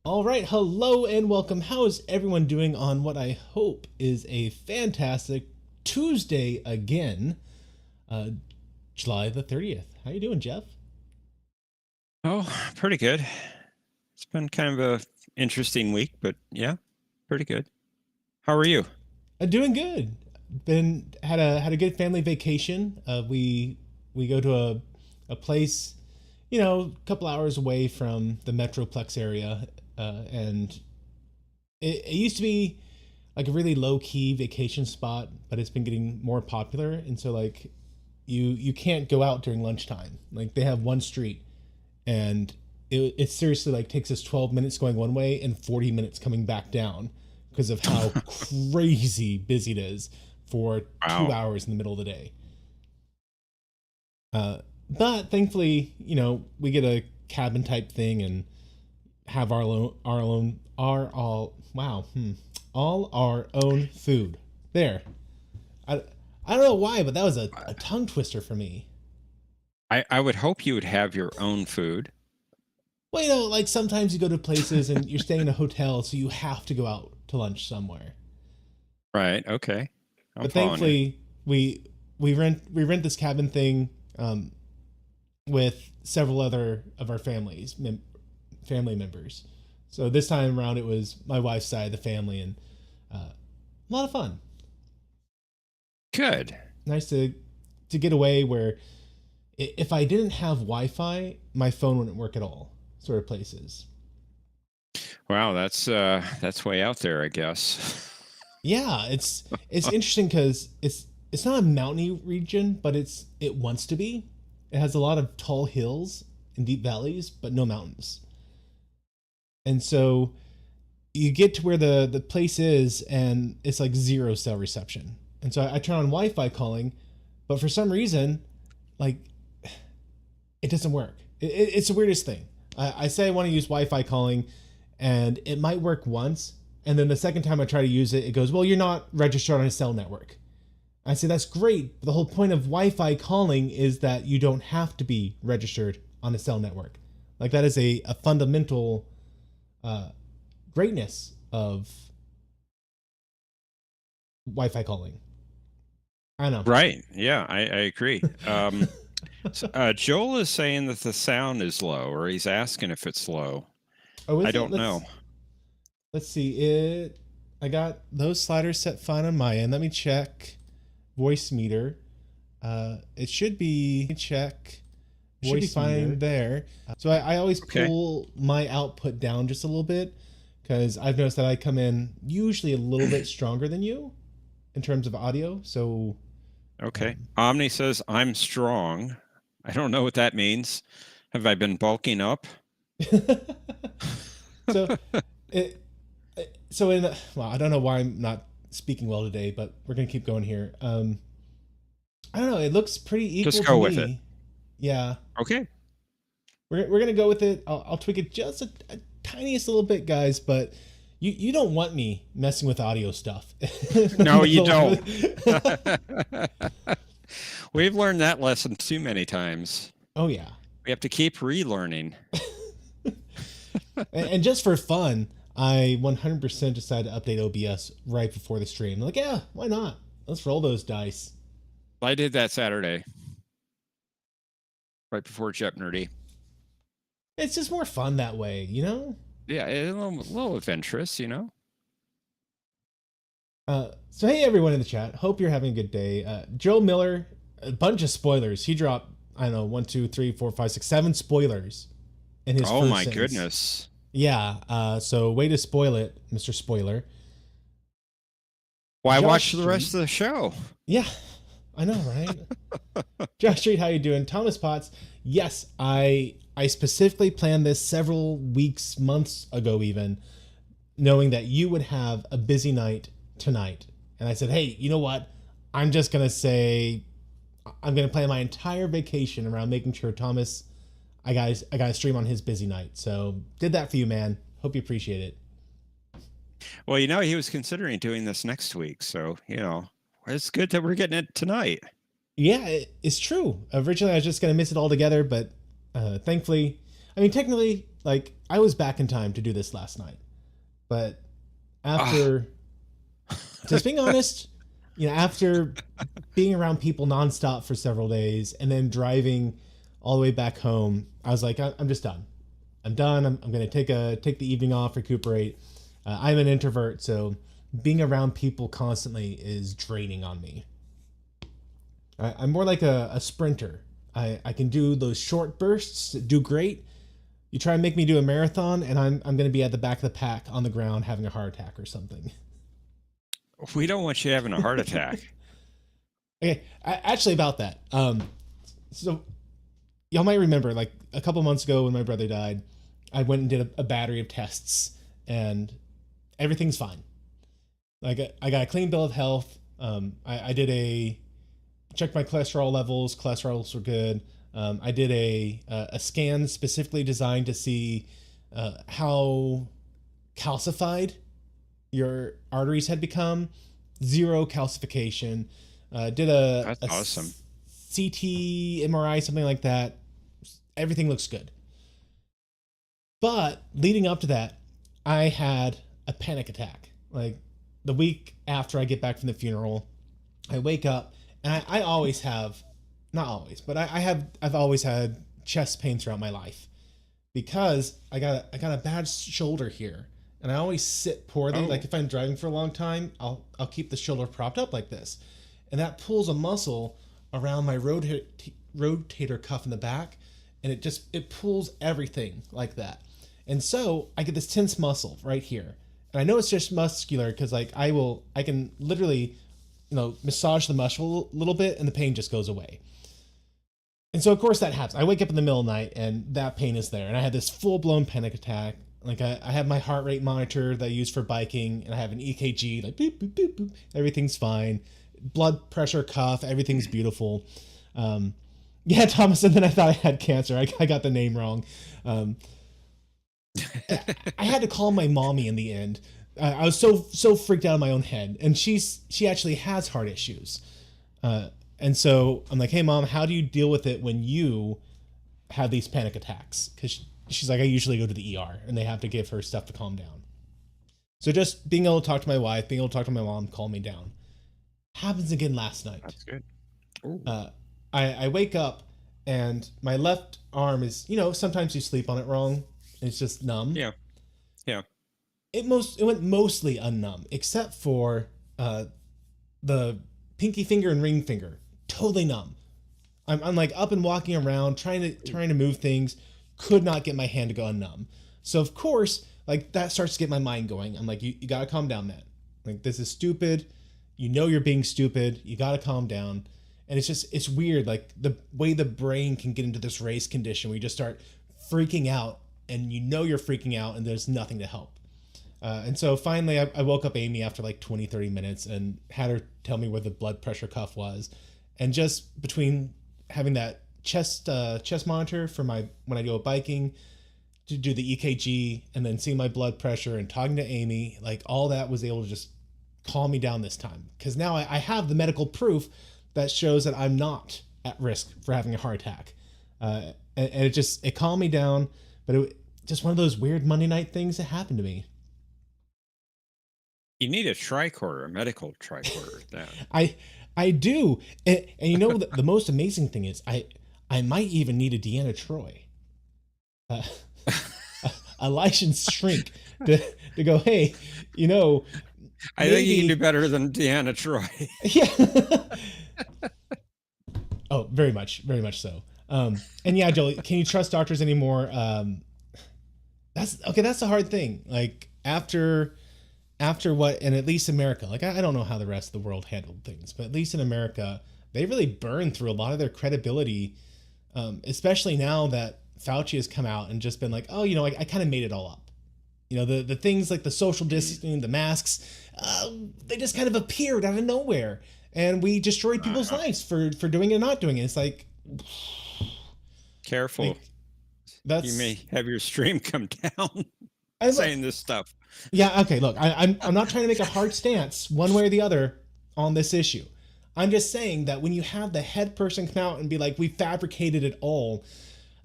All right, hello and welcome. How is everyone doing on what I hope is a fantastic Tuesday again, uh, July the 30th? How you doing, Jeff? Oh, pretty good. It's been kind of a interesting week, but yeah, pretty good. How are you? Doing good. Been had a good family vacation. We go to a place, a couple hours away from the Metroplex area, and it used to be like a really low key vacation spot, but it's been getting more popular, and so like you can't go out during lunchtime. Like they have one street, and it seriously like takes us 12 minutes going one way and 40 minutes coming back down because of how crazy busy it is for two Wow. hours in the middle of the day. But thankfully, we get a cabin type thing and have all our own food. There. I, I don't know why, but that was a tongue twister for me. I would hope you would have your own food. Well, like sometimes you go to places and you're staying in a hotel, so you have to go out to lunch somewhere. Right. Okay. I'm But following you. thankfully, we rent this cabin thing with several other of our family members. So this time around, it was my wife's side of the family, and a lot of fun. Good. Nice to get away where if I didn't have Wi-Fi, my phone wouldn't work at all. Sort of places. Wow, that's way out there, I guess. Yeah, it's interesting because it's not a mountainy region, but it wants to be. It has a lot of tall hills and deep valleys, but no mountains. And so you get to where the place is, and it's like zero cell reception. And so I turn on Wi-Fi calling, but for some reason, like it doesn't work. It's the weirdest thing. I say I want to use Wi-Fi calling, and it might work once, and then the second time I try to use it, it goes, "Well, you're not registered on a cell network." I say that's great. But the whole point of Wi-Fi calling is that you don't have to be registered on a cell network. Like that is a fundamental uh, greatness of Wi-Fi calling. I know. Right. Yeah, I agree. Joel is saying that the sound is low, or he's asking if it's low. Oh, I is it? don't Let's know. let's see it. I got those sliders set fine on my end. Let me check voice meter. It should be check. It should be Voice meter. fine there. So I always Okay. pull my output down just a little bit because I've noticed that I come in usually a little bit stronger than you in terms of audio. So Okay. um, Omni says I'm strong. I don't know what that means. Have I been bulking up? so it so in well, I don't know why I'm not speaking well today, but we're gonna keep going here. I don't know. It looks pretty Just equal to go with it. me. Yeah, Okay. we're gonna go with it. I'll tweak it just a tiniest little bit, guys. But you don't want me messing with audio stuff. No, you don't. We've learned that lesson too many times. Oh yeah. We have to keep relearning. And just for fun, I 100% decided to update OBS right before the stream. I'm like, yeah, why not? Let's roll those dice. I did that Saturday, right before Jep Nerdy. It's just more fun that way, you know? Yeah, a little adventurous, you know? So hey everyone in the chat, hope you're having a good day. Joe Miller, a bunch of spoilers. He dropped, I don't know, 1, 2, 3, 4, 5, 6, 7 spoilers in his Oh first my sentence. goodness. Yeah, so way to spoil it, Mr. Spoiler. Why Josh watch the Street. rest of the show? Yeah, I know, right? Josh Street, how you doing? Thomas Potts, yes, I specifically planned this several weeks, months ago even, knowing that you would have a busy night tonight. And I said, hey, you know what? I'm just going to say, I'm going to plan my entire vacation around making sure Thomas, I got to stream on his busy night. So did that for you, man. Hope you appreciate it. Well, you know, he was considering doing this next week. So, you know, it's good that we're getting it tonight. Yeah, it's true. Originally, I was just going to miss it all together, but thankfully, I mean, technically, like I was back in time to do this last night, but after just being honest, after being around people nonstop for several days and then driving all the way back home, I was like, I'm just done. I'm done. I'm going to take the evening off, recuperate. I'm an introvert, so being around people constantly is draining on me. I'm more like a sprinter. I can do those short bursts, do great. You try and make me do a marathon, and I'm going to be at the back of the pack on the ground having a heart attack or something. We don't want you having a heart attack. Okay, actually about that. So y'all might remember, like a couple months ago when my brother died, I went and did a battery of tests, and everything's fine. Like I got a clean bill of health. I did checked my cholesterol levels. Cholesterol were good. I did a scan specifically designed to see how calcified your arteries had become. Zero calcification. Did That's awesome. CT, MRI, something like that. Everything looks good. But leading up to that, I had a panic attack. Like the week after I get back from the funeral, I wake up and I always have, not always, but I've always had chest pain throughout my life because I got a bad shoulder here, and I always sit poorly. Like if I'm driving for a long time, I'll keep the shoulder propped up like this, and that pulls a muscle around my rotator cuff in the back, and it pulls everything like that. And so I get this tense muscle right here. And I know it's just muscular because like I can literally, massage the muscle a little bit and the pain just goes away. And so of course that happens. I wake up in the middle of the night and that pain is there. And I had this full blown panic attack. Like I have my heart rate monitor that I use for biking, and I have an EKG, like boop, boop, boop, boop. Everything's fine. Blood pressure cuff, everything's beautiful. Yeah, Thomas, and then I thought I had cancer. I got the name wrong. I had to call my mommy in the end. I was so freaked out in my own head, and she actually has heart issues, and so I'm like, hey mom, how do you deal with it when you have these panic attacks? Because she's like, I usually go to the ER, and they have to give her stuff to calm down. So just being able to talk to my wife, being able to talk to my mom, calm me down. Happens again last night. That's good. I wake up and my left arm is, sometimes you sleep on it wrong. It's just numb. Yeah. It went mostly unnumb, except for the pinky finger and ring finger. Totally numb. I'm like up and walking around, trying to move things. Could not get my hand to go unnumb. So of course, like that starts to get my mind going. I'm like, you gotta calm down, man. Like this is stupid. You're being stupid. You gotta calm down. And it's weird, like the way the brain can get into this race condition where you just start freaking out, and you're freaking out, and there's nothing to help. And so finally I woke up Amy after like 20-30 minutes and had her tell me where the blood pressure cuff was. And just between having that chest monitor for when I go biking, to do the EKG, and then seeing my blood pressure and talking to Amy, like all that was able to just calm me down this time. Because now I have the medical proof that shows that I'm not at risk for having a heart attack. And it calmed me down, but it just one of those weird Monday night things that happened to me. You need a tricorder, a medical tricorder. That I do, and the most amazing thing is I might even need a Deanna Troy, a licensed shrink to go, hey, I think you can do better than Deanna Troy. Yeah. Oh, very much so. And yeah, Joel, can you trust doctors anymore? That's the hard thing. Like after what, and at least America, like I don't know how the rest of the world handled things, but at least in America, they really burned through a lot of their credibility, especially now that Fauci has come out and just been like, oh, I kind of made it all up. The things like the social distancing, the masks, they just kind of appeared out of nowhere, and we destroyed people's lives for doing it or not doing it. It's like, careful. Like, you may have your stream come down saying this stuff. Yeah. Okay. Look, I'm not trying to make a hard stance one way or the other on this issue. I'm just saying that when you have the head person come out and be like, we fabricated it all,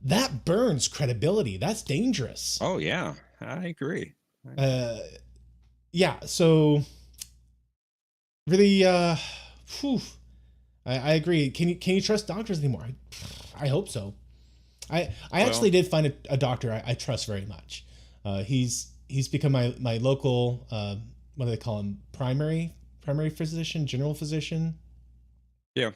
that burns credibility. That's dangerous. Oh yeah, I agree. Uh, yeah. So really, whew, I agree. Can you trust doctors anymore? I hope so. I Well, actually did find a doctor I trust very much. He's become my local what do they call him, primary physician, general physician, yeah,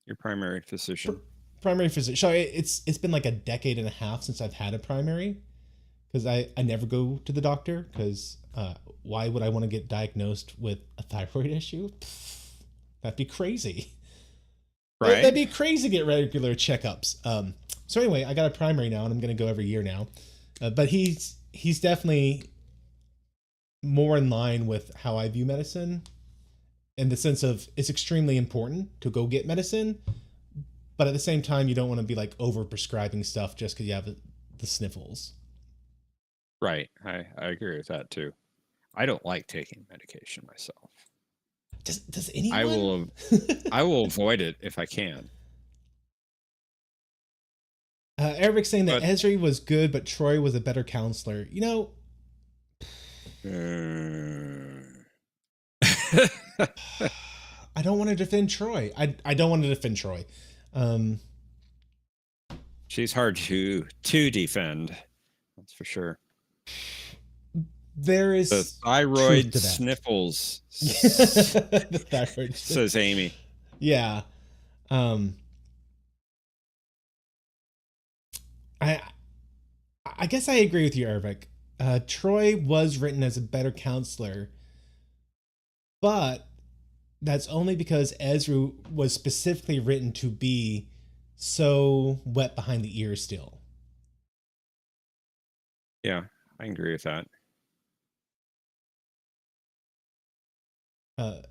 your primary Pr- physician. primary physician. So it's been like a decade and a half since I've had a primary, because I never go to the doctor because why would I want to get diagnosed with a thyroid issue? That'd be crazy. That'd Right. be crazy to get regular checkups. So anyway, I got a primary now, and I'm going to go every year now. But he's definitely more in line with how I view medicine, in the sense of it's extremely important to go get medicine, but at the same time, you don't want to be like over prescribing stuff just because you have the sniffles. Right. I agree with that too. I don't like taking medication myself. Does I anyone? will I will avoid it if I can. Eric's saying that But Esri was good, but Troy was a better counselor. I don't want to defend Troy. I don't want to defend Troy. Um, she's hard to defend. That's for sure. there The is truth thyroid to that. sniffles, The thyroid. says Amy. Yeah. Um, I I guess I agree with you, Eric. Troy was written as a better counselor, but that's only because Ezra was specifically written to be so wet behind the ears still. Yeah, I agree with that. Uh,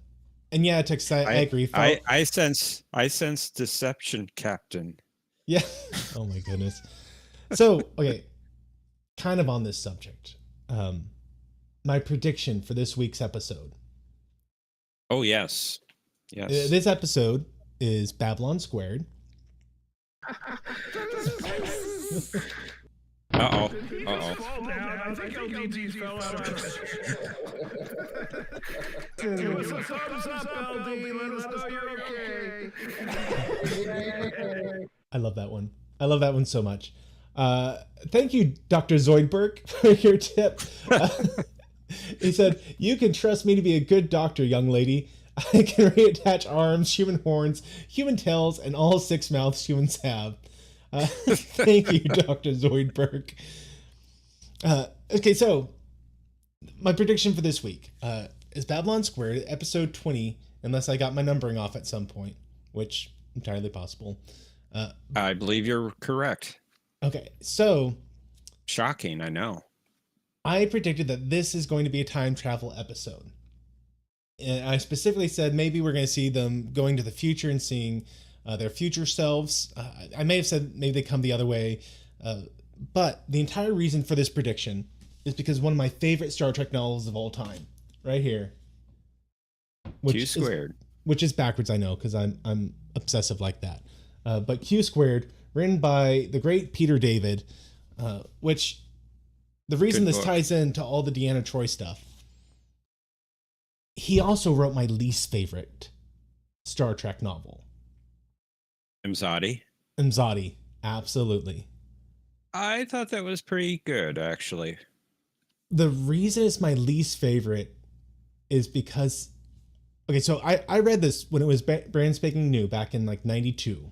and yeah, Tex, I I agree. I sense deception, Captain. Yeah. Oh my goodness. So, okay, kind of on this subject. Um, my prediction for this week's episode. Oh yes. Yes. This episode is Babylon Squared. Uh-oh. Uh-oh. I think LDG fell out of Give us a thumbs up, LD. Let us know you're okay. I love that one. I love that one so much. Thank you, Dr. Zoidberg, for your tip. He said, "You can trust me to be a good doctor, young lady. I can reattach arms, human horns, human tails, and all 6 mouths humans have." Thank you, Dr. Zoidberg. Okay, so my prediction for this week is Babylon Squared, episode 20, unless I got my numbering off at some point, which entirely possible. I believe you're correct. Okay, so Shocking, I know. I predicted that this is going to be a time travel episode. And I specifically said maybe we're going to see them going to the future and seeing their future selves. I may have said maybe they come the other way. But the entire reason for this prediction is because one of my favorite Star Trek novels of all time, right here. Q squared. Which is backwards, I know, because I'm obsessive like that. But Q Squared, written by the great Peter David, which the reason Good this book. ties into all the Deanna Troi stuff, he also wrote my least favorite Star Trek novel, Mzadi. Mzadi. Absolutely. I thought that was pretty good, actually. The reason it's my least favorite is because, okay, so I read this when it was brand spanking new back in like 92.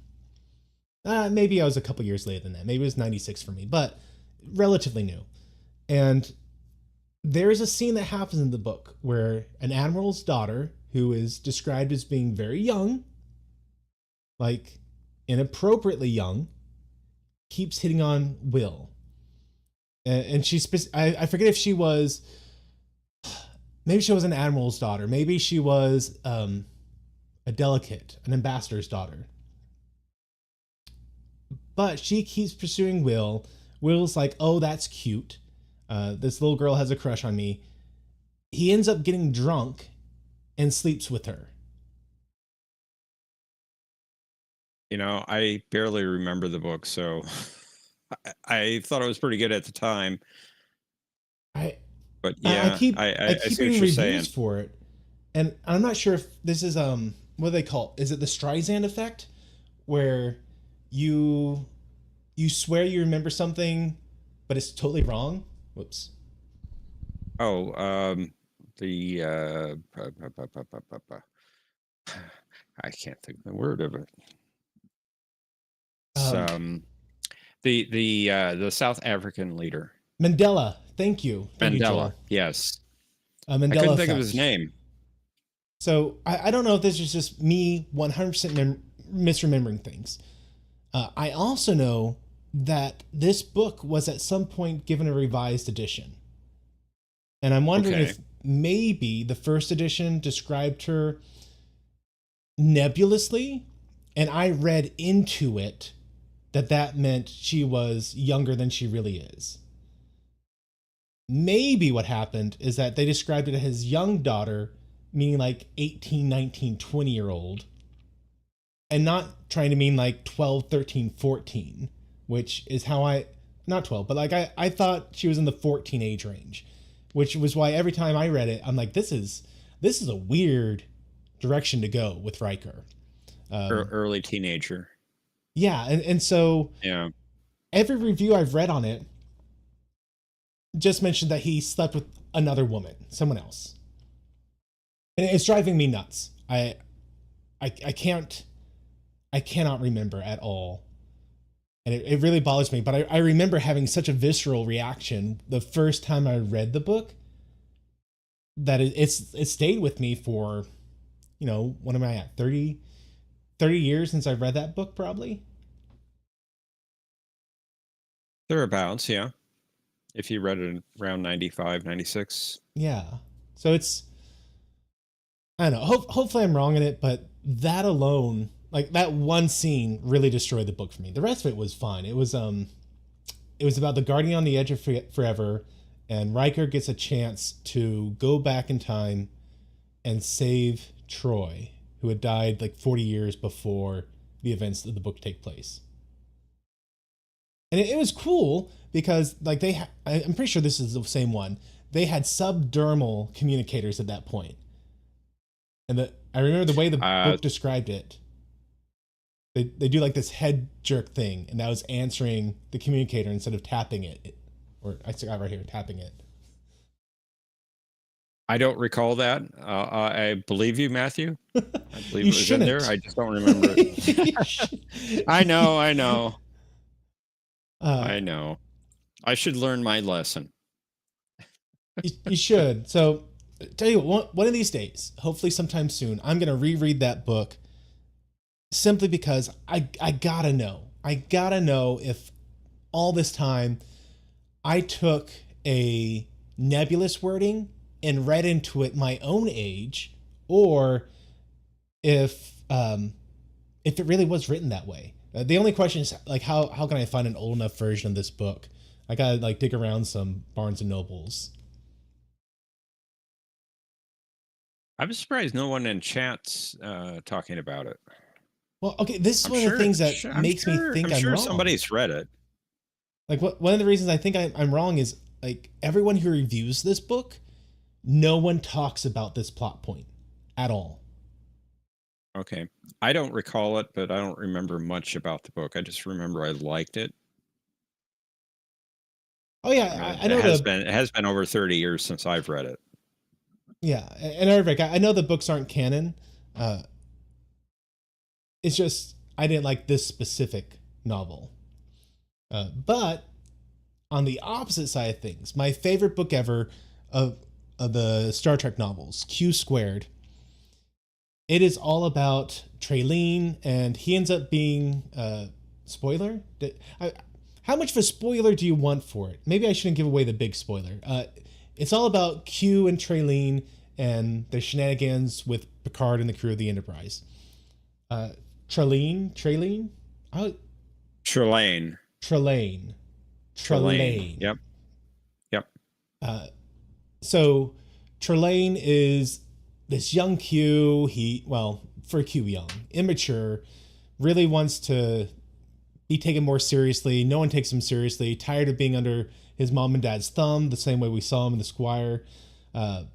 Maybe I was a couple years later than that. Maybe it was 96 for me, but relatively new. And there's a scene that happens in the book where an admiral's daughter, who is described as being very young, like inappropriately young, keeps hitting on Will. And she's, I forget if she was, maybe she was an admiral's daughter. Maybe she was a delegate, an ambassador's daughter. But she keeps pursuing Will. Will's like, oh, that's cute. This little girl has a crush on me. He ends up getting drunk and sleeps with her. You know, I barely remember the book, so I thought it was pretty good at the time, I but I yeah, keep I I keep see what reading you're saying. reviews for it, and I'm not sure if this is what do they call it? Is it the Streisand effect, where you you swear you remember something, but it's totally wrong? Whoops. Oh, the I can't think of the word of it. It's, Um, the South African leader, Mandela. Thank you, Mandela. Joel. Yes, I Mandela couldn't think of his effect. name. So I don't know if this is just me 100% misremembering things. I also know that this book was at some point given a revised edition. And I'm wondering Okay. if maybe the first edition described her nebulously, and I read into it that that meant she was younger than she really is. Maybe what happened is that they described it as young daughter, meaning like 18, 19, 20-year old, and not trying to mean like 12, 13, 14, which is how not 12, but like I thought she was in the 14 age range, which was why every time I read it, I'm like, this is a weird direction to go with Riker. Early teenager. Yeah, and so Yeah. every review I've read on it just mentioned that he slept with another woman, someone else, and it's driving me nuts. I cannot remember at all, and it really bothers me. But I remember having such a visceral reaction the first time I read the book that it stayed with me for, what am I at, 30 years since I've read that book, probably. Thereabouts, yeah. If you read it around 95, 96. Yeah. So it's, I don't know. Hopefully I'm wrong in it, but that alone, like that one scene, really destroyed the book for me. The rest of it was fine. It was about the Guardian on the Edge of Forever, and Riker gets a chance to go back in time and save Troy, who had died like 40 years before the events of the book take place. And it was cool because like I'm pretty sure this is the same one. They had subdermal communicators at that point. And I remember the way the book described it. They do like this head jerk thing, and that was answering the communicator instead of tapping it. Or I got right here, tapping it. I don't recall that. I believe you, Matthew. I believe You it was in there. shouldn't. I just don't remember it. I know. I know. I should learn my lesson. You should. So, tell you what, one of these days, hopefully sometime soon, I'm going to reread that book simply because I gotta know. I gotta know if all this time I took a nebulous wording and read into it my own age, or if it really was written that way. The only question is like how can I find an old enough version of this book? I gotta like dig around some Barnes and Nobles. I'm surprised no one in chat's talking about it. Well, okay, this is I'm one of sure, the things that makes me think I'm sure wrong. somebody's read it. Like one of the reasons I think I'm wrong is like everyone who reviews this book, no one talks about this plot point at all. Okay. I don't recall it, but I don't remember much about the book. I just remember I liked it. Oh yeah, I know it has been over 30 years since I've read it. Yeah, and Eric, I know the books aren't canon. It's just I didn't like this specific novel. But on the opposite side of things, my favorite book ever of the Star Trek novels, Q Squared. It is all about Traylene, and he ends up being spoiler. How much of a spoiler do you want for it? Maybe I shouldn't give away the big spoiler. It's all about Q and Traylene and their shenanigans with Picard and the crew of the Enterprise. Trelane. Yep. So Trelane is this young Q. For Q young, immature, really wants to be taken more seriously. No one takes him seriously. Tired of being under his mom and dad's thumb, the same way we saw him in the Squire of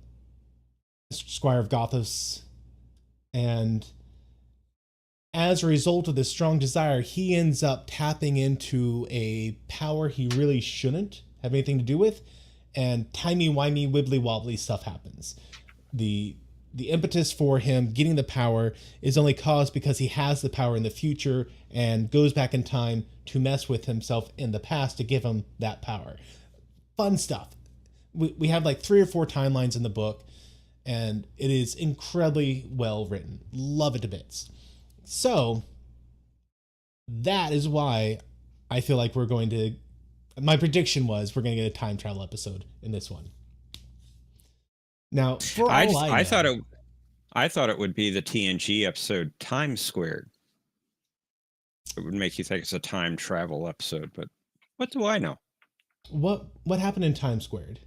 Gothos. And as a result of this strong desire, he ends up tapping into a power he really shouldn't have anything to do with, and timey-wimey, wibbly-wobbly stuff happens. The impetus for him getting the power is only caused because he has the power in the future and goes back in time to mess with himself in the past to give him that power. Fun stuff. We have like 3 or 4 timelines in the book, and it is incredibly well written. Love it to bits. So that is why I feel like my prediction was we're going to get a time travel episode in this one. Now, for all I know, I thought it would be the TNG episode Time Squared. It would make you think it's a time travel episode, but what do I know? What happened in Time Squared?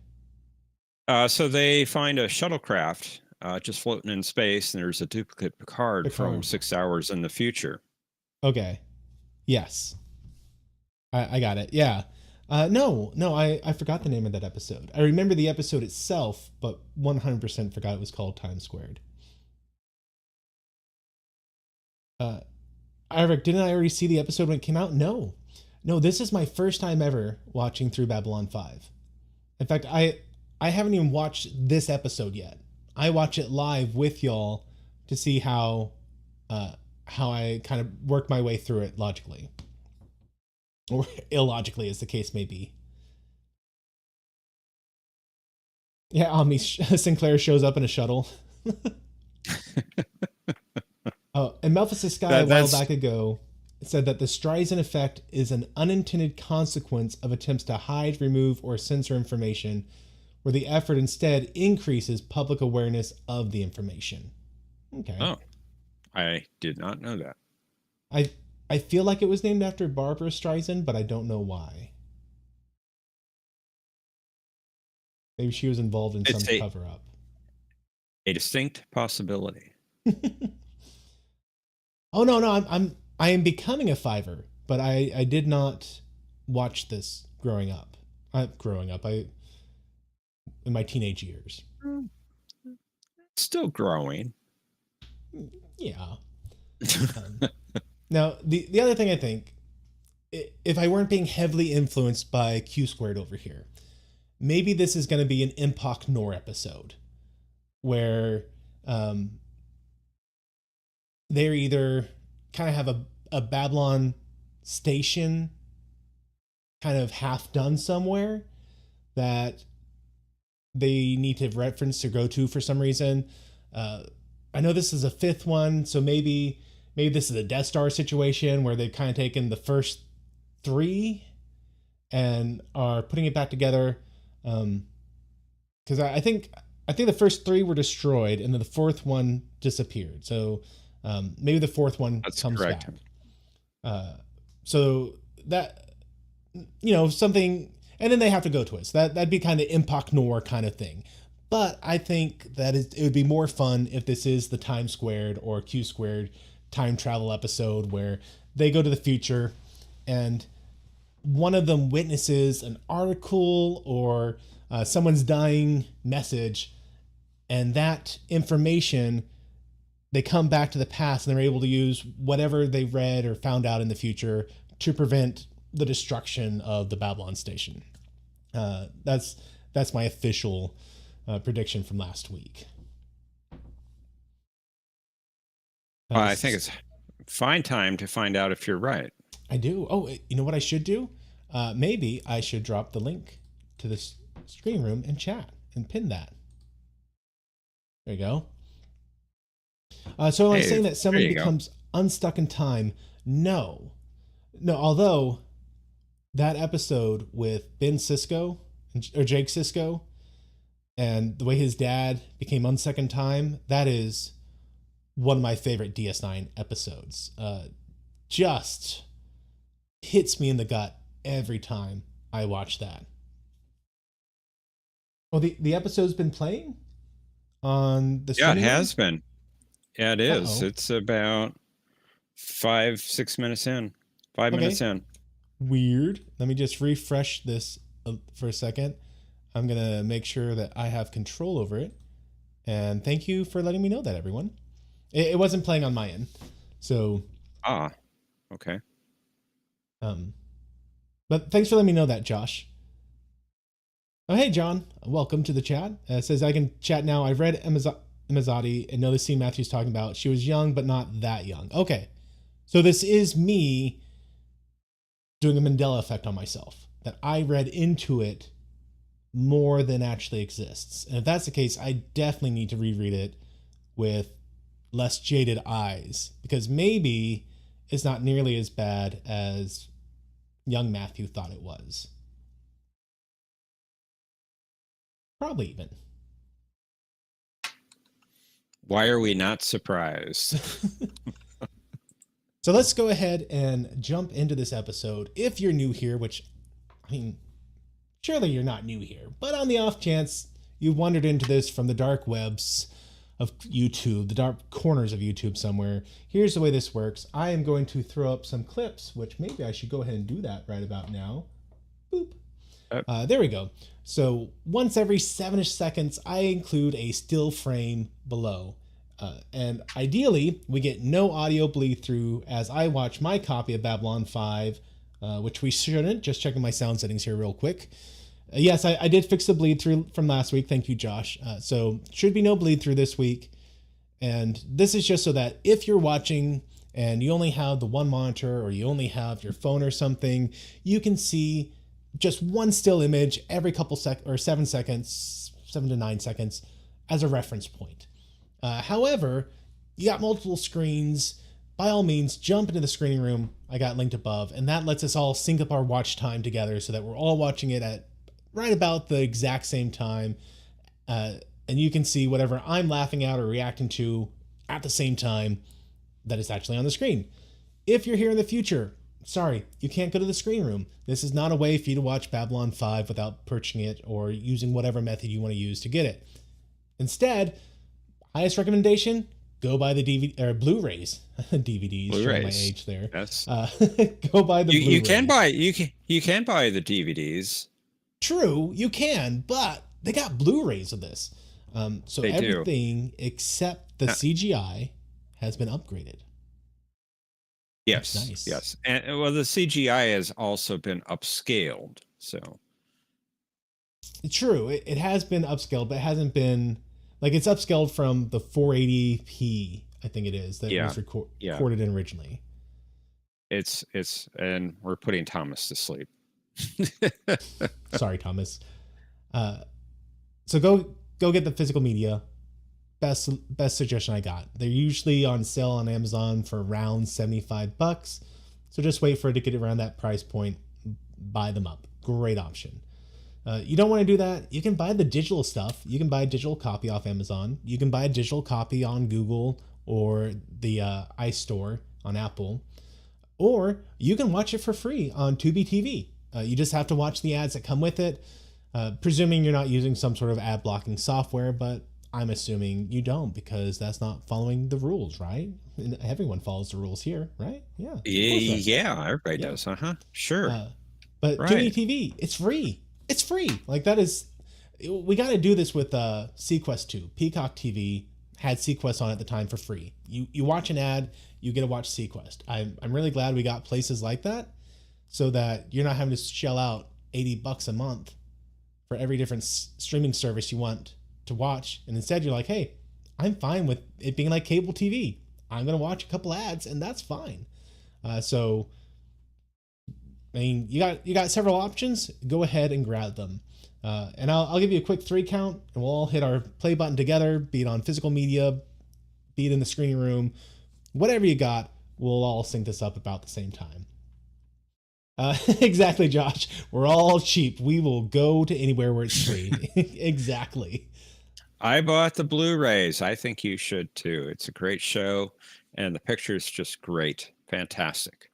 So they find a shuttlecraft just floating in space, and there's a duplicate Picard from 6 hours in the future. Okay. Yes. I got it. Yeah. No, I forgot the name of that episode. I remember the episode itself, but 100% forgot it was called Time Squared. Eric, didn't I already see the episode when it came out? No, this is my first time ever watching through Babylon 5. In fact, I haven't even watched this episode yet. I watch it live with y'all to see how I kind of work my way through it logically. Or illogically, as the case may be. Yeah, Omni Sinclair shows up in a shuttle. Oh, and Melphis Sky a while back ago said that the Streisand effect is an unintended consequence of attempts to hide, remove, or censor information, where the effort instead increases public awareness of the information. Okay. Oh, I did not know that. I feel like it was named after Barbara Streisand, but I don't know why. Maybe she was involved in some cover-up. A distinct possibility. Oh no, I am becoming a Fiver, but I did not watch this growing up. In my teenage years. Still growing. Yeah. Now, the other thing I think, if I weren't being heavily influenced by Q Squared over here, maybe this is going to be an Impact Nor episode where they're either kind of have a Babylon station kind of half done somewhere that they need to reference or go to for some reason. I know this is a 5th one, so maybe this is a Death Star situation where they've kind of taken the first 3 and are putting it back together. Because I think the first 3 were destroyed and then the 4th one disappeared. So maybe the 4th one comes back. So that, something, and then they have to go to it. So that'd be kind of Impact Nor kind of thing. But I think that it would be more fun if this is the Time Squared or Q Squared time travel episode where they go to the future and one of them witnesses an article or someone's dying message, and that information, they come back to the past and they're able to use whatever they read or found out in the future to prevent the destruction of the Babylon station. That's my official prediction from last week. I think it's fine time to find out if you're right. I do. Oh, you know what I should do? Maybe I should drop the link to this screen room and chat and pin that. There you go. So I'm saying that someone becomes unstuck in time. No, although that episode with Ben Sisko or Jake Sisko and the way his dad became unstuck in time, that is one of my favorite DS9 episodes. Just hits me in the gut every time I watch that. Oh, the episode's been playing on the stream? Yeah, it has been. Yeah, it is. Uh-oh. It's about 5-6 minutes in. 5 Okay. minutes in. Weird. Let me just refresh this for a second. I'm going to make sure that I have control over it. And thank you for letting me know that, everyone. It wasn't playing on my end. So, Okay. but thanks for letting me know that, Josh. Oh, hey, John. Welcome to the chat. It says I can chat now. I've read Emizotti and know the scene Matthew's talking about. She was young, but not that young. Okay. So this is me doing a Mandela effect on myself, that I read into it more than actually exists. And if that's the case, I definitely need to reread it with less jaded eyes, because maybe it's not nearly as bad as young Matthew thought it was. Probably even. Why are we not surprised? So let's go ahead and jump into this episode. If you're new here, which, I mean, surely you're not new here, but on the off chance you've wandered into this from the dark webs of YouTube, the dark corners of YouTube somewhere, here's the way this works. I am going to throw up some clips, which maybe I should go ahead and do that right about now. Boop. There we go. So once every 7-ish seconds, I include a still frame below. And ideally, we get no audio bleed through as I watch my copy of Babylon 5, which we shouldn't. Just checking my sound settings here real quick. Yes, I did fix the bleed through from last week. Thank you, Josh. So should be no bleed through this week. And this is just so that if you're watching and you only have the one monitor or you only have your phone or something, you can see just one still image every couple 7 seconds, 7 to 9 seconds as a reference point. However, you got multiple screens. By all means, jump into the screening room I got linked above, and that lets us all sync up our watch time together so that we're all watching it at right about the exact same time. And you can see whatever I'm laughing at or reacting to at the same time that is actually on the screen. If you're here in the future, sorry, you can't go to the screen room. This is not a way for you to watch Babylon 5 without purchasing it or using whatever method you want to use to get it. Instead, highest recommendation, go buy the DVD or Blu-rays, DVDs. Showing my age there. Yes. Go buy the Blu-rays. You can buy the DVDs. True, you can, but they got Blu-rays of this. So They do. everything except the CGI has been upgraded. Yes. That's nice. Yes. And well, the CGI has also been upscaled. So True, it has been upscaled, but it hasn't been like it's upscaled from the 480p, I think it is, that was recorded in originally. it's and we're putting Thomas to sleep. Sorry, Thomas. So go get the physical media. Best suggestion I got. They're usually on sale on Amazon for around $75. So just wait for it to get around that price point. Buy them up. Great option. You don't want to do that. You can buy the digital stuff. You can buy a digital copy off Amazon. You can buy a digital copy on Google or the iStore on Apple. Or you can watch it for free on Tubi TV. You just have to watch the ads that come with it, presuming you're not using some sort of ad blocking software, but I'm assuming you don't because that's not following the rules, right? And everyone follows the rules here, right? Yeah. Yeah, everybody does. Sure. But Tubi TV, it's free. It's free. Like that is, we got to do this with Sequest 2. Peacock TV had Sequest on at the time for free. You watch an ad, you get to watch Sequest. I'm really glad we got places like that so that you're not having to shell out $80 a month for every different streaming service you want to watch. And instead you're like, hey, I'm fine with it being like cable TV. I'm going to watch a couple ads and that's fine. So, I mean, you got several options. Go ahead and grab them. And I'll give you a quick 3 count and we'll all hit our play button together, be it on physical media, be it in the screening room, whatever you got, we'll all sync this up about the same time. Exactly, Josh. We're all cheap. We will go to anywhere where it's free. Exactly. I bought the Blu-rays. I think you should too. It's a great show and the picture's just great. Fantastic.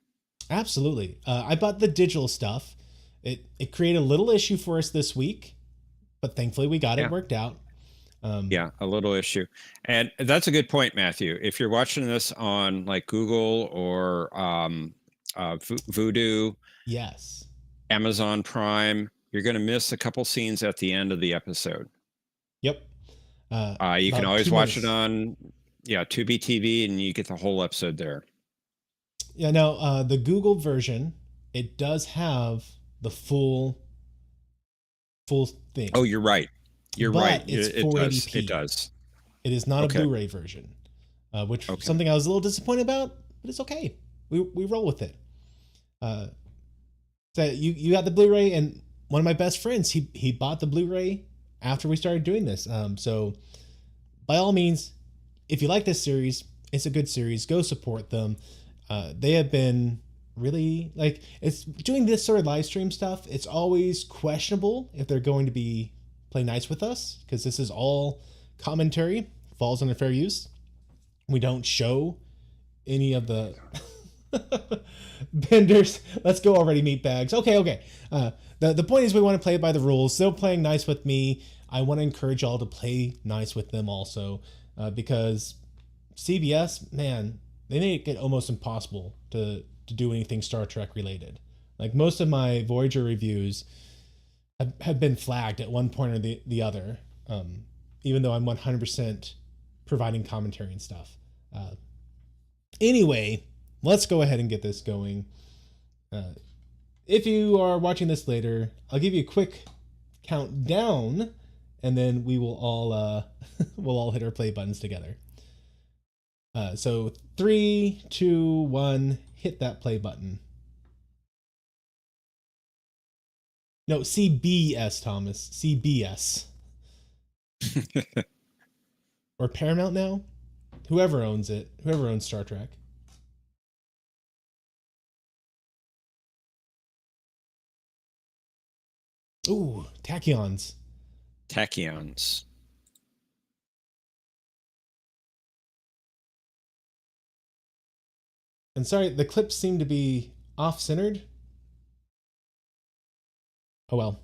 Absolutely. I bought the digital stuff. It created a little issue for us this week, but thankfully we got it worked out. Yeah, a little issue. And that's a good point, Matthew. If you're watching this on like Google or Voodoo, Yes. Amazon Prime. You're going to miss a couple scenes at the end of the episode. Yep. You can About always 2 watch it minutes. on, Tubi TV, and you get the whole episode there. Yeah, now the Google version, it does have the full Oh, thing, you're right. You're right. but it's It does. It 480p. does. It is not a Okay. Blu-ray version, which Okay. something I was a little disappointed about, but it's okay. We roll with it. Uh, so you got the Blu-ray, and one of my best friends he bought the Blu-ray after we started doing this. So by all means, if you like this series, it's a good series. Go support them. They have been really like it's doing this sort of live stream stuff. It's always questionable if they're going to be play nice with us because this is all commentary, falls under fair use. We don't show any of the benders. Let's go already, meat bags. Okay. The point is we want to play by the rules. They're playing nice with me. I want to encourage y'all to play nice with them also, because CBS, man, they make it almost impossible to do anything Star Trek related. Like most of my Voyager reviews have been flagged at one point or the other, even though I'm 100% providing commentary and stuff. Anyway, let's go ahead and get this going. If you are watching this later, I'll give you a quick countdown, and then we will all we'll all hit our play buttons together. So 3, 2, 1, hit that play button. No, CBS, Thomas. CBS. Or Paramount now? Whoever owns it. Whoever owns Star Trek. Ooh, tachyons. Tachyons. And sorry, the clips seem to be off-centered. Oh well.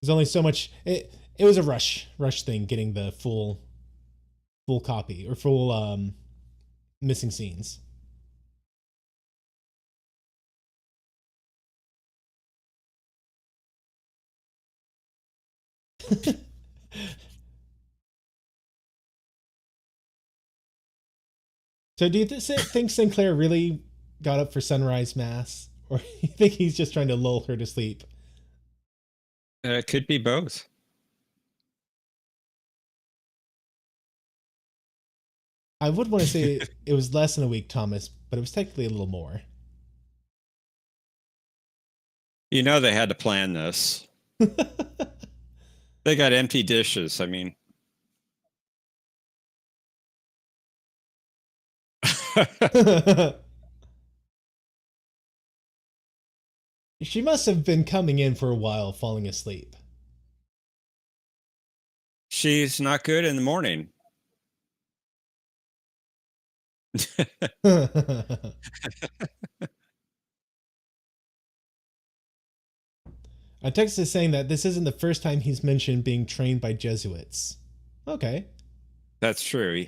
There's only so much. It was a rush thing getting the full copy or full missing scenes. So do you think Sinclair really got up for sunrise mass, or you think he's just trying to lull her to sleep? It could be both. I would want to say it was less than a week, Thomas, but it was technically a little more. You know they had to plan this. They got empty dishes. I mean, She must have been coming in for a while, falling asleep. she's not good in the morning. A text is saying that this isn't the first time he's mentioned being trained by Jesuits. Okay. That's true.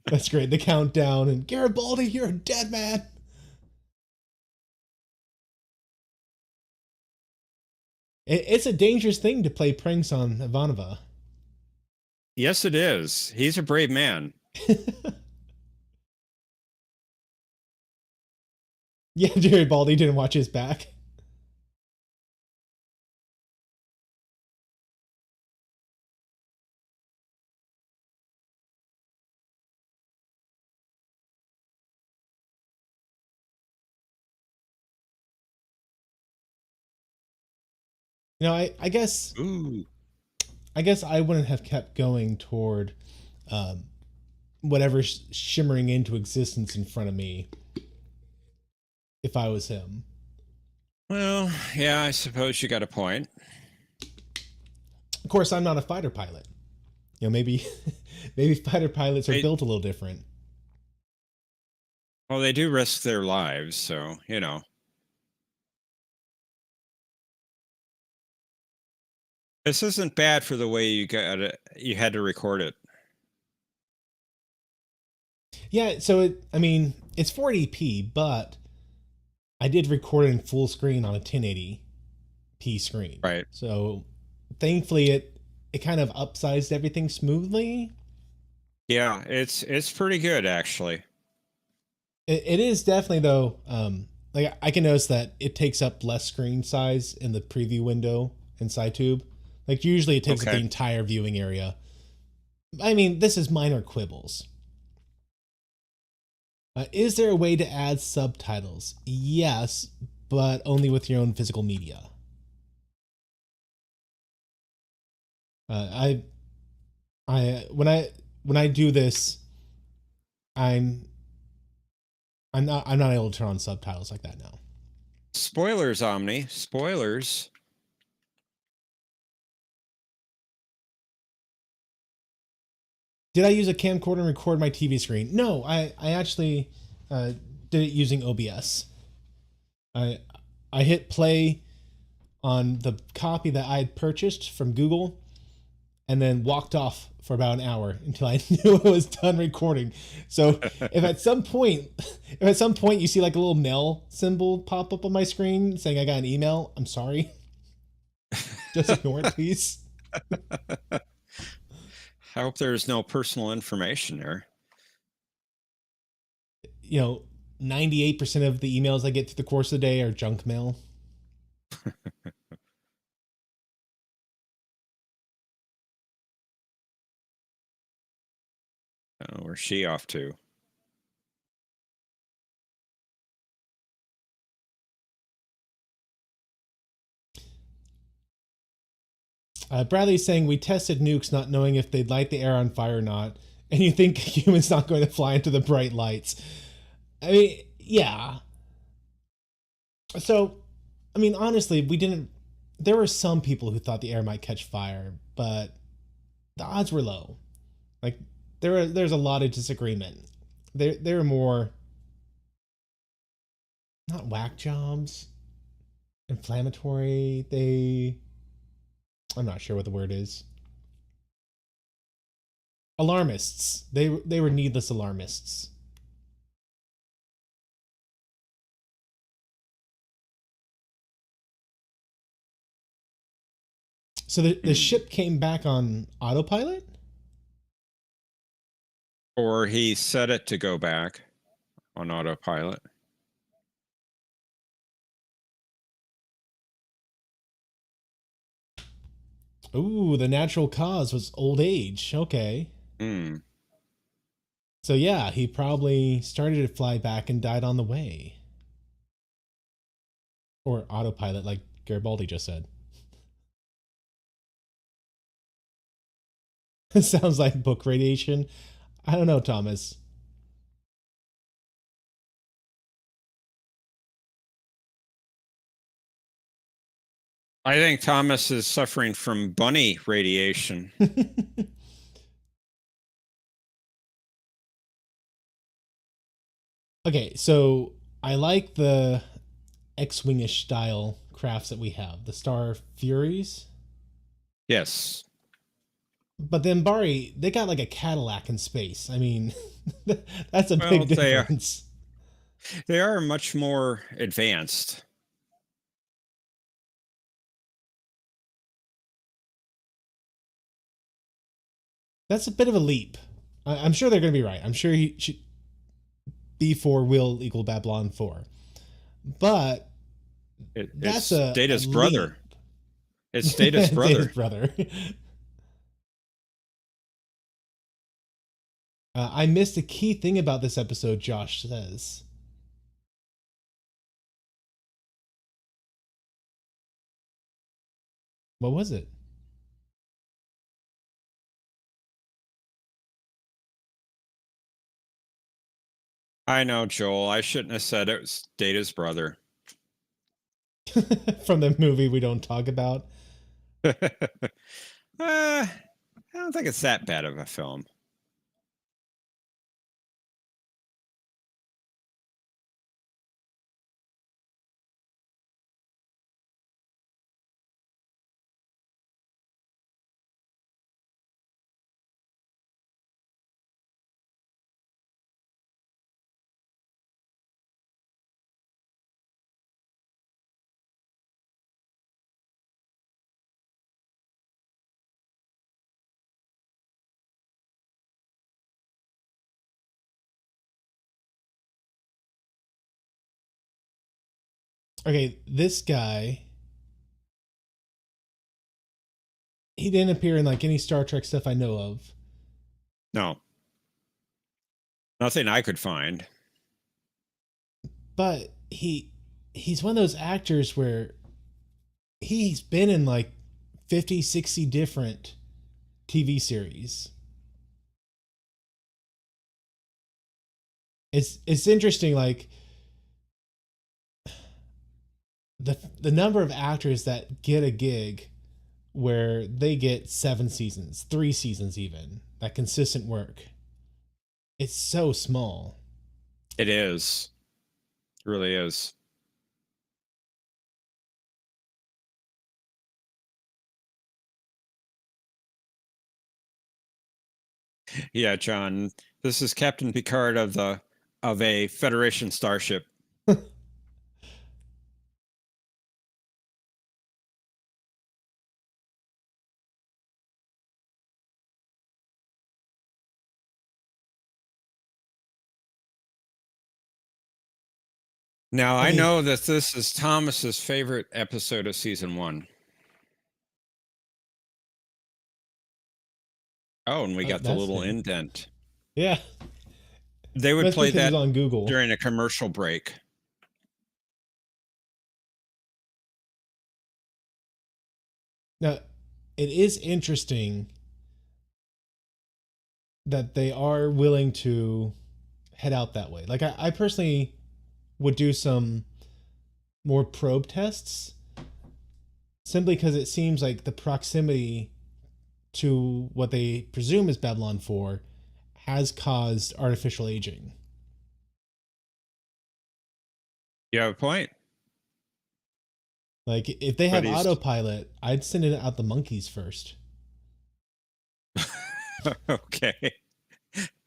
That's great. The countdown and Garibaldi, you're a dead man. It's a dangerous thing to play pranks on Ivanova. Yes, it is. He's a brave man. Yeah, Garibaldi didn't watch his back. You know, I guess Ooh. I wouldn't have kept going toward whatever's shimmering into existence in front of me if I was him. Well, yeah, I suppose you got a point. Of course, I'm not a fighter pilot. You know, maybe maybe fighter pilots are Hey. built a little different. Well, they do risk their lives, so, you know. This isn't bad for the way you got it. You had to record it. Yeah, so I mean, it's 480p, but I did record it in full screen on a 1080p screen. Right. So thankfully it kind of upsized everything smoothly. Yeah, it's pretty good actually. It is definitely though. Like I can notice that it takes up less screen size in the preview window in SciTube. Like usually it takes up the Okay. entire viewing area. I mean, this is minor quibbles. Is there a way to add subtitles? Yes, but only with your own physical media. I when I do this, I'm I'm not able to turn on subtitles like that now. Spoilers, Omni. Spoilers. Did I use a camcorder and record my TV screen? No, I actually did it using OBS. I I hit play on the copy that I had purchased from Google, and then walked off for about an hour until I knew it was done recording. So if at some point, you see like a little mail symbol pop up on my screen saying I got an email, I'm sorry. Just ignore it, please. I hope there's no personal information there. 98% of the emails I get through the course of the day are junk mail. Where's she off to? Bradley's saying we tested nukes not knowing if they'd light the air on fire or not, and you think a human's not going to fly into the bright lights. I mean, yeah. So, I mean, honestly, we didn't. There were some people who thought the air might catch fire, but the odds were low. Like there's a lot of disagreement. There were more not whack jobs, inflammatory. I'm not sure what the word is. Alarmists. They were needless alarmists. So the ship came back on autopilot? Or he set it to go back on autopilot. Ooh, the natural cause was old age. Okay. Hmm. So yeah, he probably started to fly back and died on the way. Or autopilot, like Garibaldi just said. Sounds like book radiation. I don't know, Thomas. I think Thomas is suffering from bunny radiation. Okay, so I like the X-Wingish style crafts that we have, the Star Furies. Yes. But then Bari, they got like a Cadillac in space. I mean, that's a Well, big difference. They are much more advanced. That's a bit of a leap. I'm sure they're going to be right. I'm sure he should, B4 will equal Babylon 4. But that's It's Data's brother. It's Data's brother. Data's brother. I missed a key thing about this episode, Josh says. What was it? I know, Joel. I shouldn't have said it was Data's brother. From the movie we don't talk about. I don't think it's that bad of a film. Okay, this guy, he didn't appear in like any Star Trek stuff I know of. No, nothing I could find. But he's one of those actors where he's been in like 50, 60 different TV series. It's interesting, like the number of actors that get a gig where they get 7 seasons, 3 seasons even, that consistent work. It's so small. It is. It really is. Yeah, John. This is Captain Picard of a Federation starship. Now, I Okay. know that this is Thomas's favorite episode of season 1. Oh, and we Oh, got the that's little new. indent. Yeah. They would That's play because that it's on Google. during a commercial break. Now, it is interesting that they are willing to head out that way. Like I personally would do some more probe tests simply because it seems like the proximity to what they presume is Babylon 4 has caused artificial aging. You have a point. Like if they But have he's autopilot, I'd send it out the monkeys first. okay. I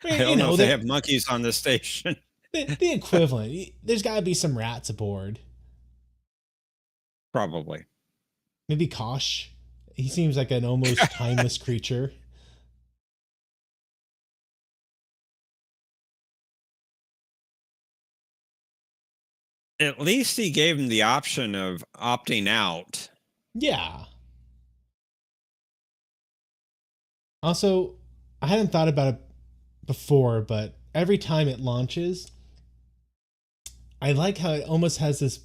You don't know know, if they have monkeys on the station. the equivalent. There's got to be some rats aboard. Probably. Maybe Kosh. He seems like an almost timeless creature. At least he gave him the option of opting out. Yeah. Also, I hadn't thought about it before, but every time it launches, I like how it almost has this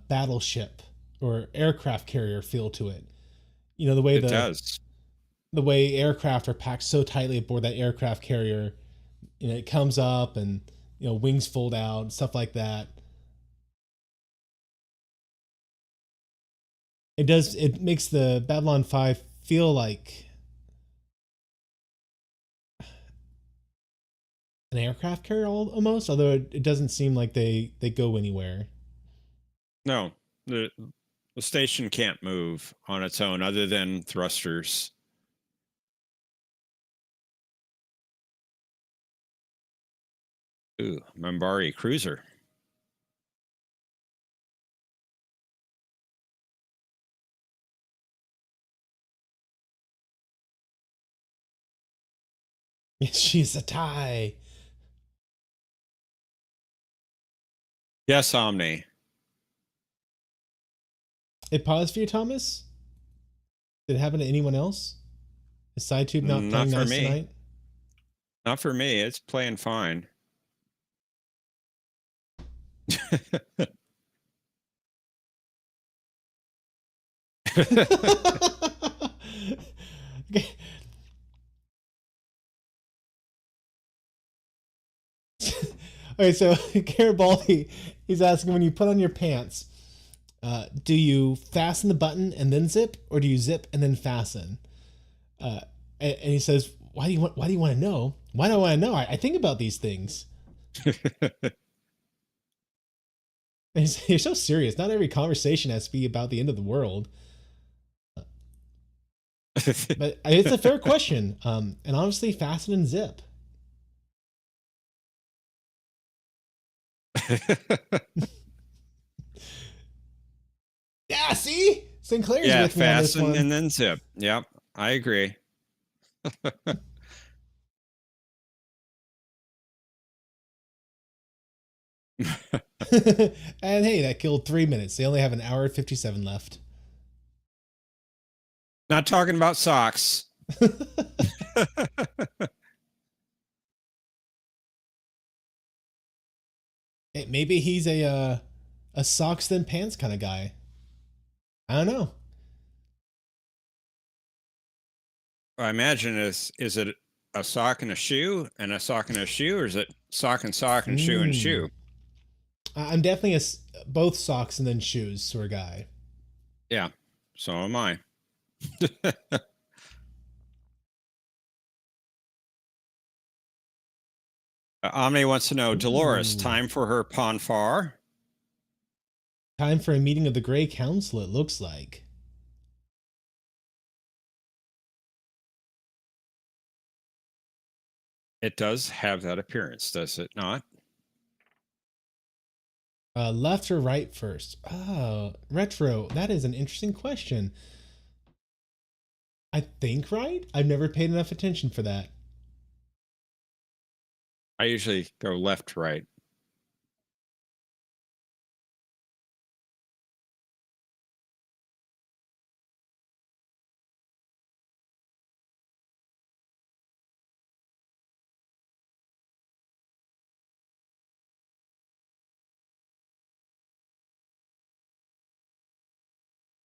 battleship or aircraft carrier feel to it. You know, It does. the way aircraft are packed so tightly aboard that aircraft carrier. You know, it comes up and wings fold out, stuff like that. It does. It makes the Babylon 5 feel like an aircraft carrier almost, although it doesn't seem like they go anywhere. No, the station can't move on its own other than thrusters. Ooh, Mambari cruiser. She's a tie. Yes, Omni. It paused for you, Thomas? Did it happen to anyone else? Is SciTube not Not playing for nice me. tonight? Not for me. It's playing fine. Okay. Okay, so Garibaldi, he's asking, when you put on your pants, do you fasten the button and then zip, or do you zip and then fasten? And he says, Why do you want to know? Why do I want to know? I think about these things. And you're so serious. Not every conversation has to be about the end of the world. But it's a fair question. And honestly, fasten and zip. Yeah, see? Sinclair's Yeah, with me on this fasten one. and then zip. Yep, I agree. And hey, that killed 3 minutes. They only have an hour and 57 left. Not talking about socks. Maybe he's a socks then pants kind of guy. I don't know. I imagine is it a sock and a shoe and a sock and a shoe, or is it sock and shoe and shoe? I'm definitely both socks and then shoes sort of guy. Yeah, so am I. Omni wants to know, Dolores, Ooh. time for her ponfar? Time for a meeting of the Grey Council, it looks like. It does have that appearance, does it not? Left or right first? Oh, retro. That is an interesting question. I think right. I've never paid enough attention for that. I usually go left, right.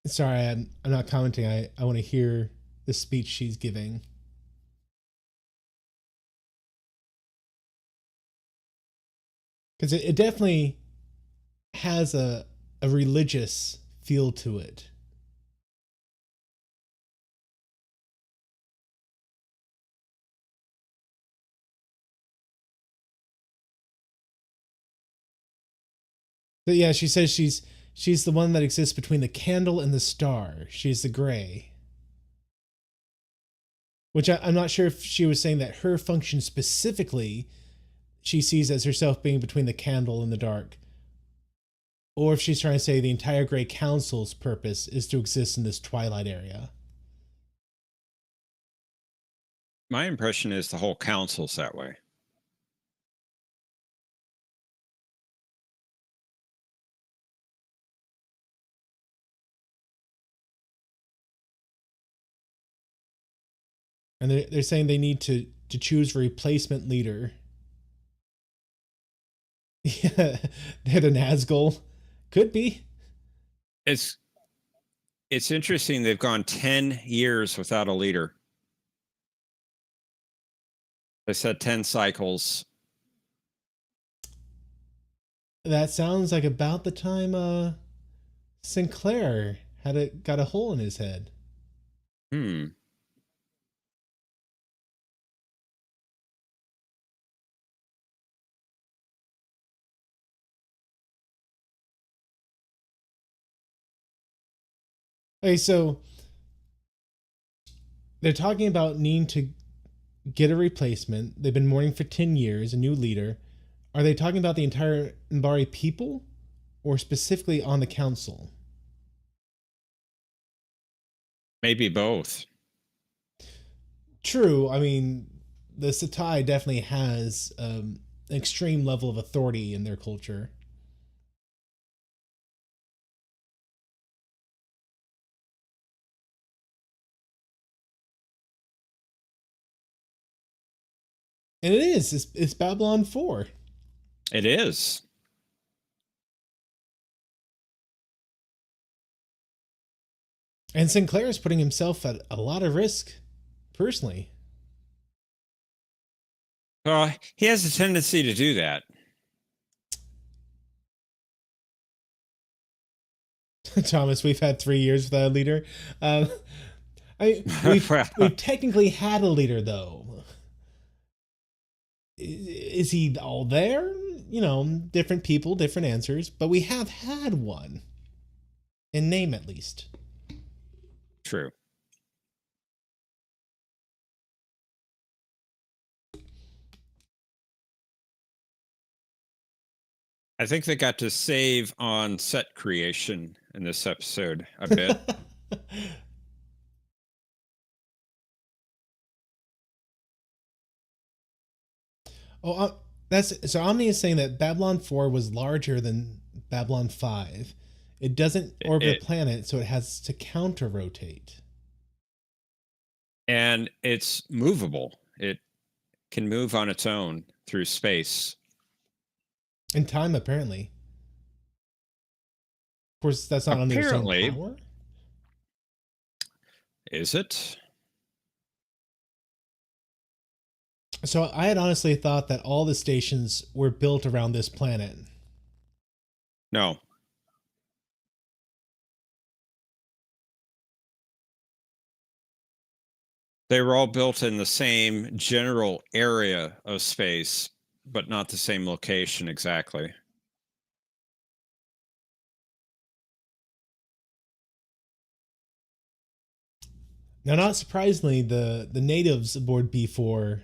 Sorry, I'm not commenting. I want to hear the speech she's giving. Because it definitely has a religious feel to it. But yeah, she says she's the one that exists between the candle and the star. She's the gray. Which I'm not sure if she was saying that her function specifically she sees as herself being between the candle and the dark, or if she's trying to say the entire Grey Council's purpose is to exist in this twilight area. My impression is the whole council's that way. And they're saying they need to choose a replacement leader. Yeah, hit a Nazgul. Could be. It's interesting. They've gone 10 years without a leader. They said 10 cycles. That sounds like about the time Sinclair got a hole in his head. Hmm. Okay, so they're talking about needing to get a replacement. They've been mourning for 10 years, a new leader. Are they talking about the entire Mbari people or specifically on the council? Maybe both. True. I mean, the Satai definitely has an extreme level of authority in their culture. And it is. It's Babylon 4. It is. And Sinclair is putting himself at a lot of risk, personally. Well, he has a tendency to do that. Thomas, we've had 3 years without a leader. We've technically had a leader, though. Is he all there? You know, different people, different answers, but we have had one. In name, at least. True. I think they got to save on set creation in this episode a bit. Oh, That's so Omni is saying that Babylon 4 was larger than Babylon 5. It doesn't orbit It, a planet, so it has to counter rotate. and it's movable. It can move on its own through space. In time, apparently. Of course, that's not under its own Apparently, power. is it? So I had honestly thought that all the stations were built around this planet. No. They were all built in the same general area of space, but not the same location exactly. Now, not surprisingly, the natives aboard B4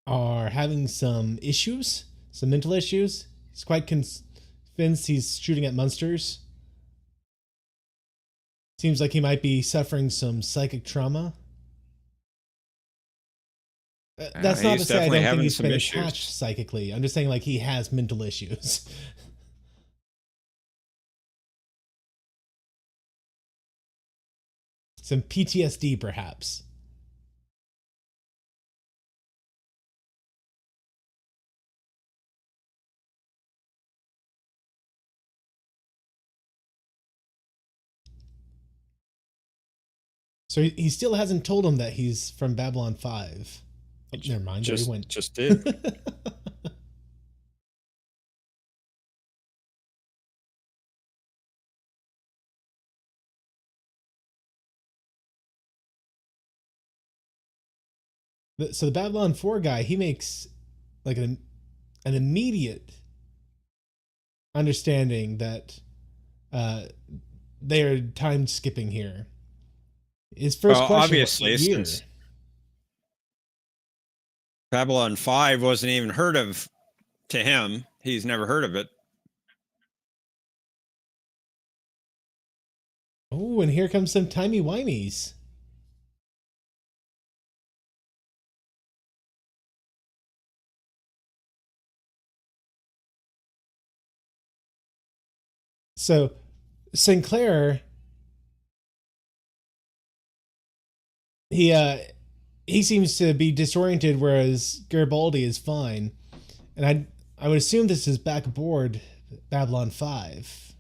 are having some issues, some mental issues. He's quite convinced he's shooting at monsters. Seems like he might be suffering some psychic trauma. That's not to He's say I definitely don't think having he's some been issues. attached psychically. I'm just saying like he has mental issues. Some PTSD, perhaps. So he still hasn't told him that he's from Babylon 5. Oh, never mind. There he went. Just did. So the Babylon 4 guy, he makes like an immediate understanding that they are time skipping here. His first Well, question obviously, was, what year? since Babylon 5 wasn't even heard of to him, he's never heard of it. Oh, and here comes some timey-wimeys. So Sinclair, he seems to be disoriented, whereas Garibaldi is fine. And I would assume this is back aboard Babylon 5.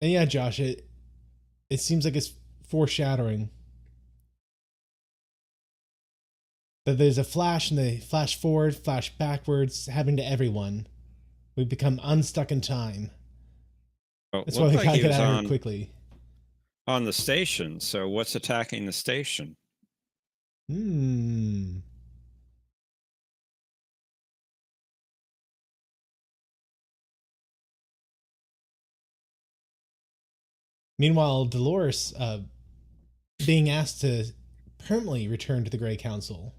And yeah, Josh, it seems like it's foreshadowing that there's a flash and they flash forward, flash backwards, happening to everyone. We become unstuck in time. Well, That's why we looked gotta he get was out of here quickly. on the station. So what's attacking the station? Hmm. Meanwhile, Dolores being asked to permanently return to the Grey Council.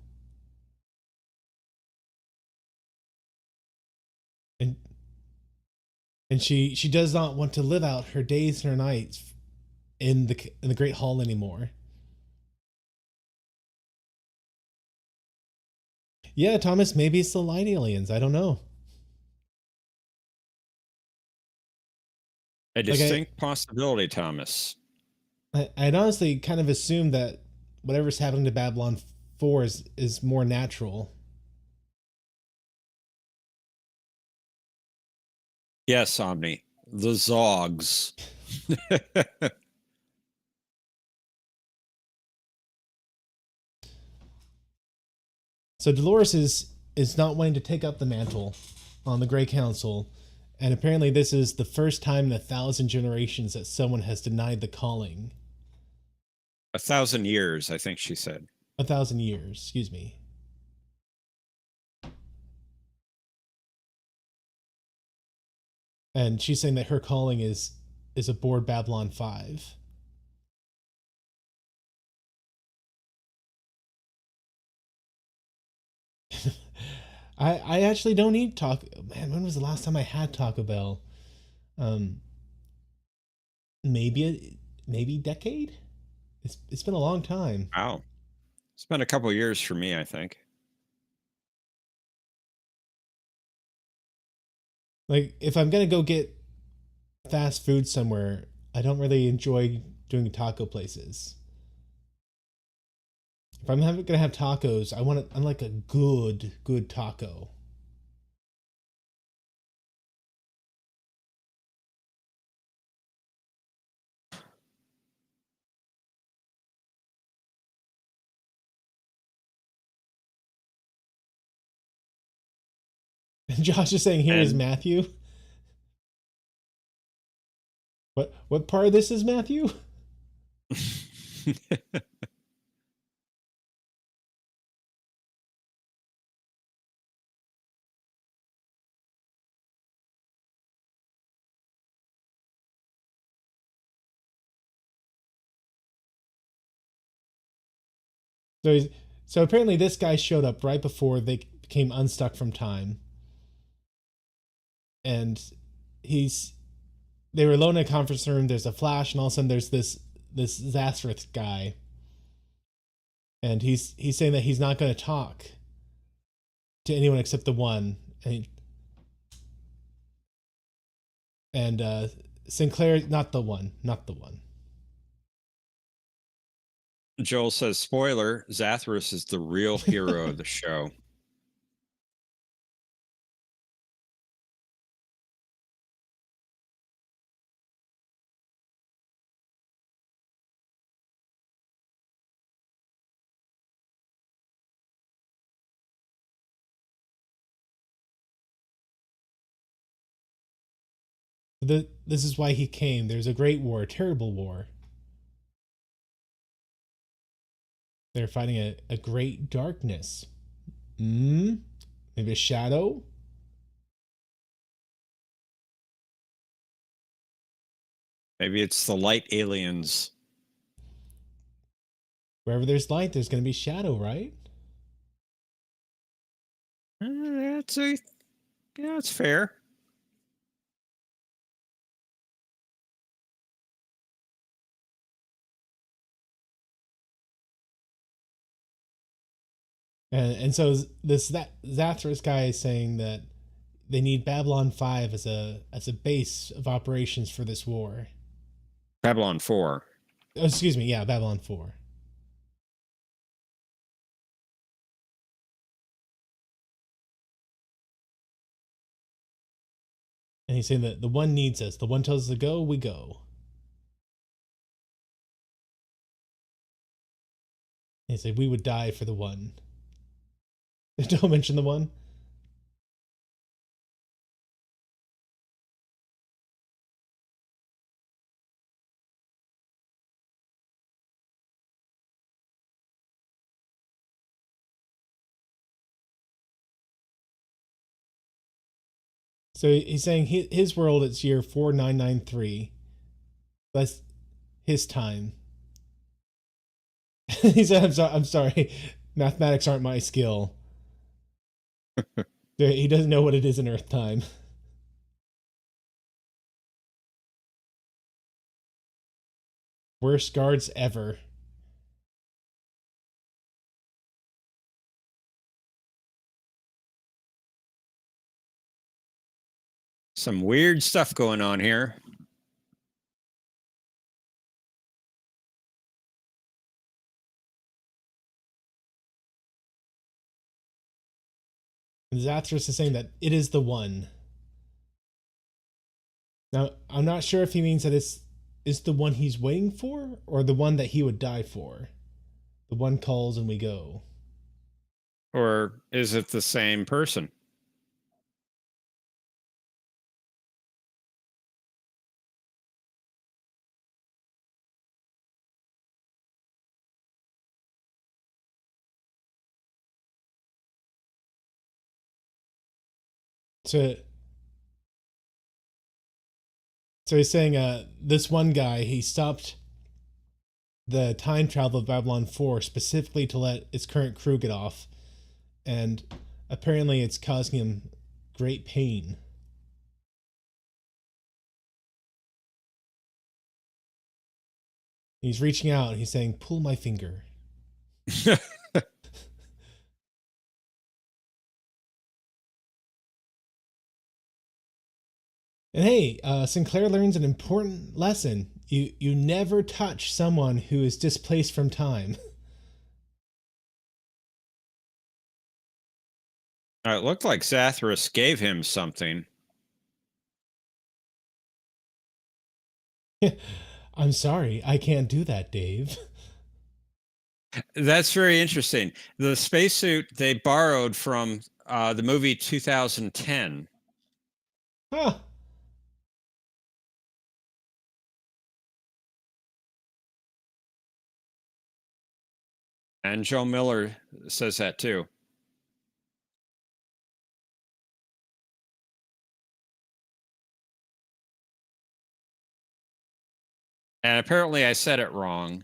And she does not want to live out her days and her nights in the Great Hall anymore. Yeah, Thomas, maybe it's the light aliens. I don't know. A distinct possibility, Thomas. I'd honestly kind of assumed that whatever's happening to Babylon 4 is more natural. Yes, Omni. The Zogs. So Dolores is not wanting to take up the mantle on the Grey Council, and apparently this is the first time in 1,000 generations that someone has denied the calling. 1,000 years, I think she said. 1,000 years, excuse me. And she's saying that her calling is aboard Babylon 5. I actually don't eat Taco. Man, when was the last time I had Taco Bell? Um, maybe decade. It's been a long time. Wow. It's been a couple years for me, I think. Like if I'm gonna go get fast food somewhere, I don't really enjoy doing taco places. If gonna have tacos, I like a good taco. And Josh is saying, "Here is And Matthew." What part of this is Matthew? So so apparently this guy showed up right before they became unstuck from time, and he's they were alone in a conference room. There's a flash, and all of a sudden there's this Zathras guy, and he's saying that he's not going to talk to anyone except the one, and Sinclair, not the one, not the one. Joel says, spoiler, Zathras is the real hero of the show. This is why he came. There's a great war, a terrible war. They're fighting a great darkness. Maybe a shadow? Maybe it's the light aliens. Wherever there's light, there's going to be shadow, right? That's fair. And so that Zathras guy is saying that they need Babylon 5 as a base of operations for this war. Babylon 4. Oh, excuse me, yeah, Babylon 4. And he's saying that the one needs us. The one tells us to go, we go. And he said we would die for the one. Don't mention the one. So he's saying his world, it's year 4993. That's his time. He said, I'm sorry. Mathematics aren't my skill. He doesn't know what it is in Earth time. Worst guards ever. Some weird stuff going on here. And Zathras is saying that it is the one. Now, I'm not sure if he means that it's the one he's waiting for or the one that he would die for. The one calls and we go. Or is it the same person? So he's saying this one guy, he stopped the time travel of Babylon 4 specifically to let its current crew get off. And apparently it's causing him great pain. He's reaching out. He's saying, "Pull my finger." And hey, Sinclair learns an important lesson. You never touch someone who is displaced from time. It looked like Zathras gave him something. I'm sorry, I can't do that, Dave. That's very interesting. The spacesuit they borrowed from the movie 2010. Huh. And Joe Miller says that too. And apparently I said it wrong.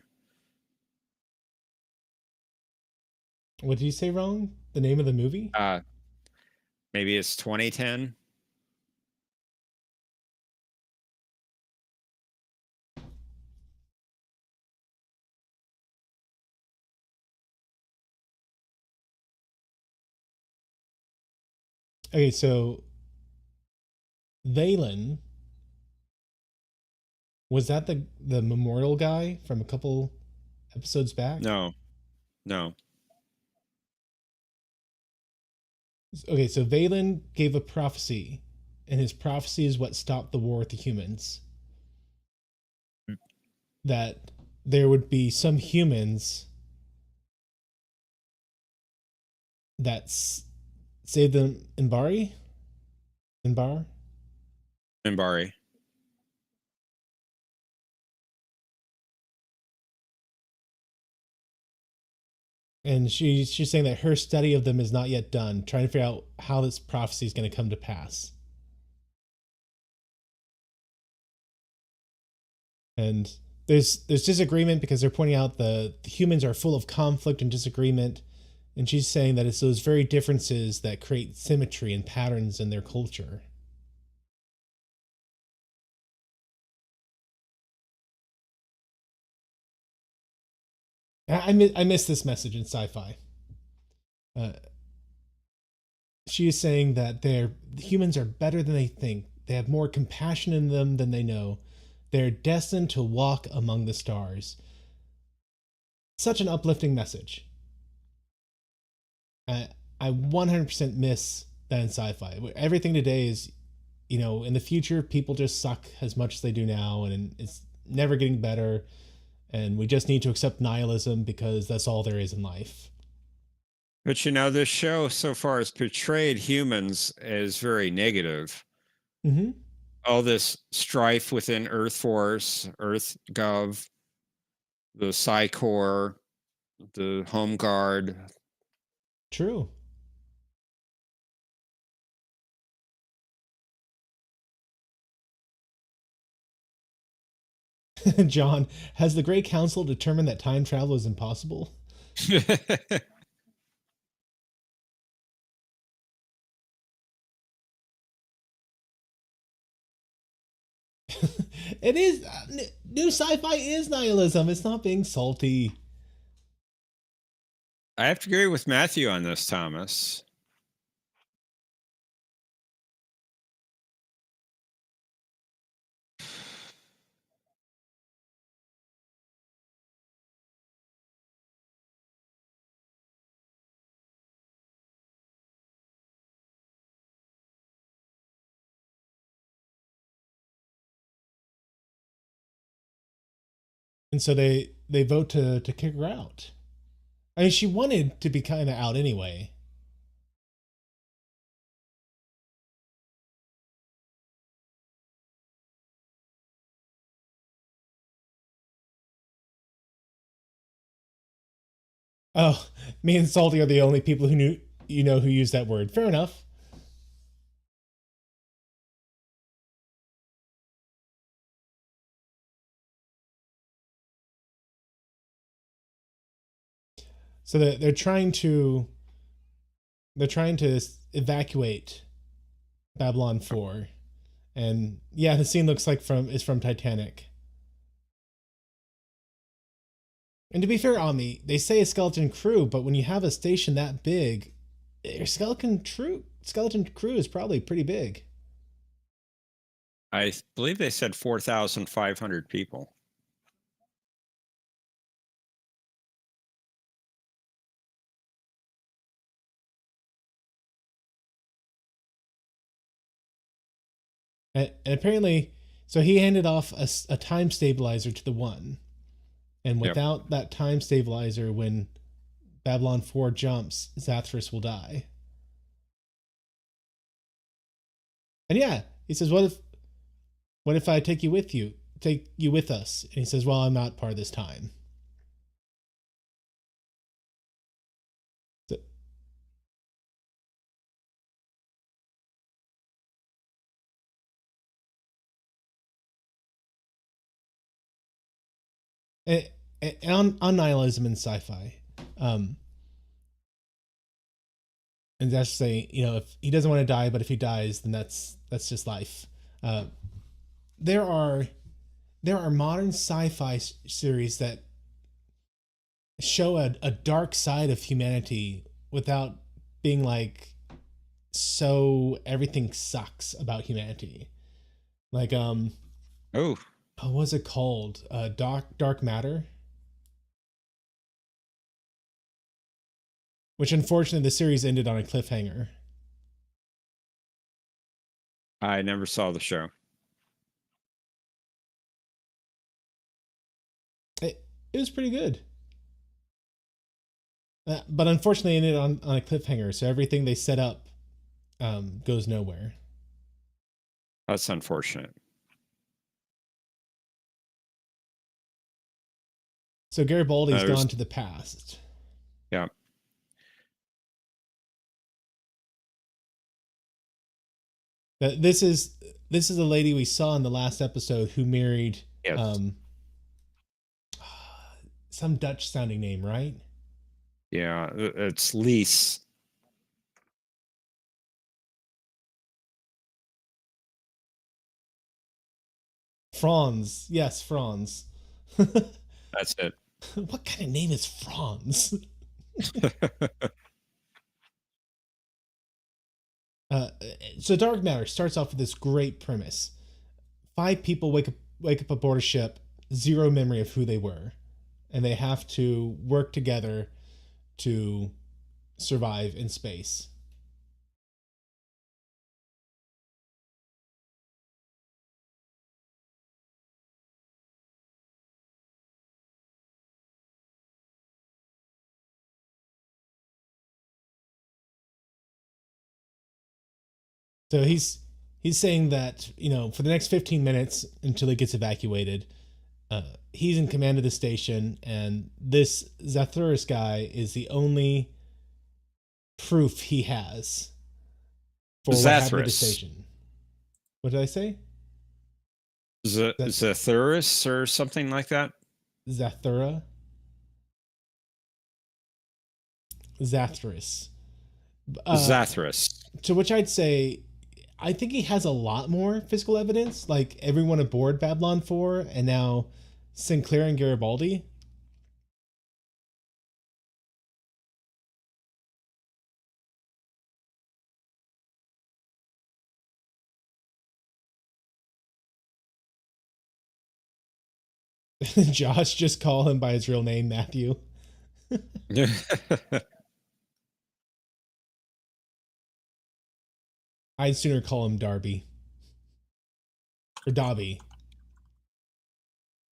What did you say wrong? The name of the movie? Maybe it's 2010. Okay, so Valen, was that the memorial guy from a couple episodes back? No, no. Okay, so Valen gave a prophecy, and his prophecy is what stopped the war with the humans. That there would be some humans that saved them in Bari? In Bar? Minbari. And she's saying that her study of them is not yet done, trying to figure out how this prophecy is going to come to pass. And there's disagreement because they're pointing out the humans are full of conflict and disagreement, and she's saying that it's those very differences that create symmetry and patterns in their culture. I miss this message in Sci-Fi. Uh, she is saying that humans are better than they think. They have more compassion in them than they know. They're destined to walk among the stars. Such an uplifting message. I 100% miss that in Sci-Fi. Everything today is, in the future, people just suck as much as they do now, and it's never getting better. And we just need to accept nihilism because that's all there is in life. But this show so far has portrayed humans as very negative. Mm-hmm. All this strife within Earth Force, Earth Gov, the Psi Corps, the Home Guard. True. John, has the Great Council determined that time travel is impossible? It is. New Sci-Fi is nihilism. It's not being salty. I have to agree with Matthew on this, Thomas. And so they vote to kick her out. I mean, she wanted to be kind of out anyway. Oh, me and Salty are the only people who use that word. Fair enough. So they're trying to they're trying to evacuate Babylon 4. And yeah, the scene looks like from Titanic. And to be fair, Ami, they say a skeleton crew, but when you have a station that big, your skeleton crew is probably pretty big. I believe they said 4,500 people. And apparently, so he handed off a time stabilizer to the one. And without that time stabilizer, when Babylon 4 jumps, Zathras will die. And yeah, he says, what if I take you with us? And he says, well, I'm not part of this time. So, and on nihilism and sci-fi, and that's saying, if he doesn't want to die, but if he dies, then that's just life. There are modern sci-fi series that show a dark side of humanity without being like, so everything sucks about humanity. Like Oh, what was it called? Dark Matter. Which unfortunately the series ended on a cliffhanger. I never saw the show. It was pretty good. But unfortunately it ended on a cliffhanger, so everything they set up goes nowhere. That's unfortunate. So Garibaldi's gone to the past. Yeah. This is a lady we saw in the last episode who married some Dutch sounding name, right? Yeah, it's Lise. Franz. Yes, Franz. That's it. What kind of name is Franz? So Dark Matter starts off with this great premise. 5 people wake up aboard a ship, zero memory of who they were, and they have to work together to survive in space. So he's saying that, for the next 15 minutes until it gets evacuated, he's in command of the station, and this Zathras guy is the only proof he has for what happened to the station. What did I say? Zathras or something like that? Zathras. Zathras. To which I'd say, I think he has a lot more physical evidence, like everyone aboard Babylon 4 and now Sinclair and Garibaldi. Josh, just call him by his real name, Matthew. I'd sooner call him Darby. Or Dobby.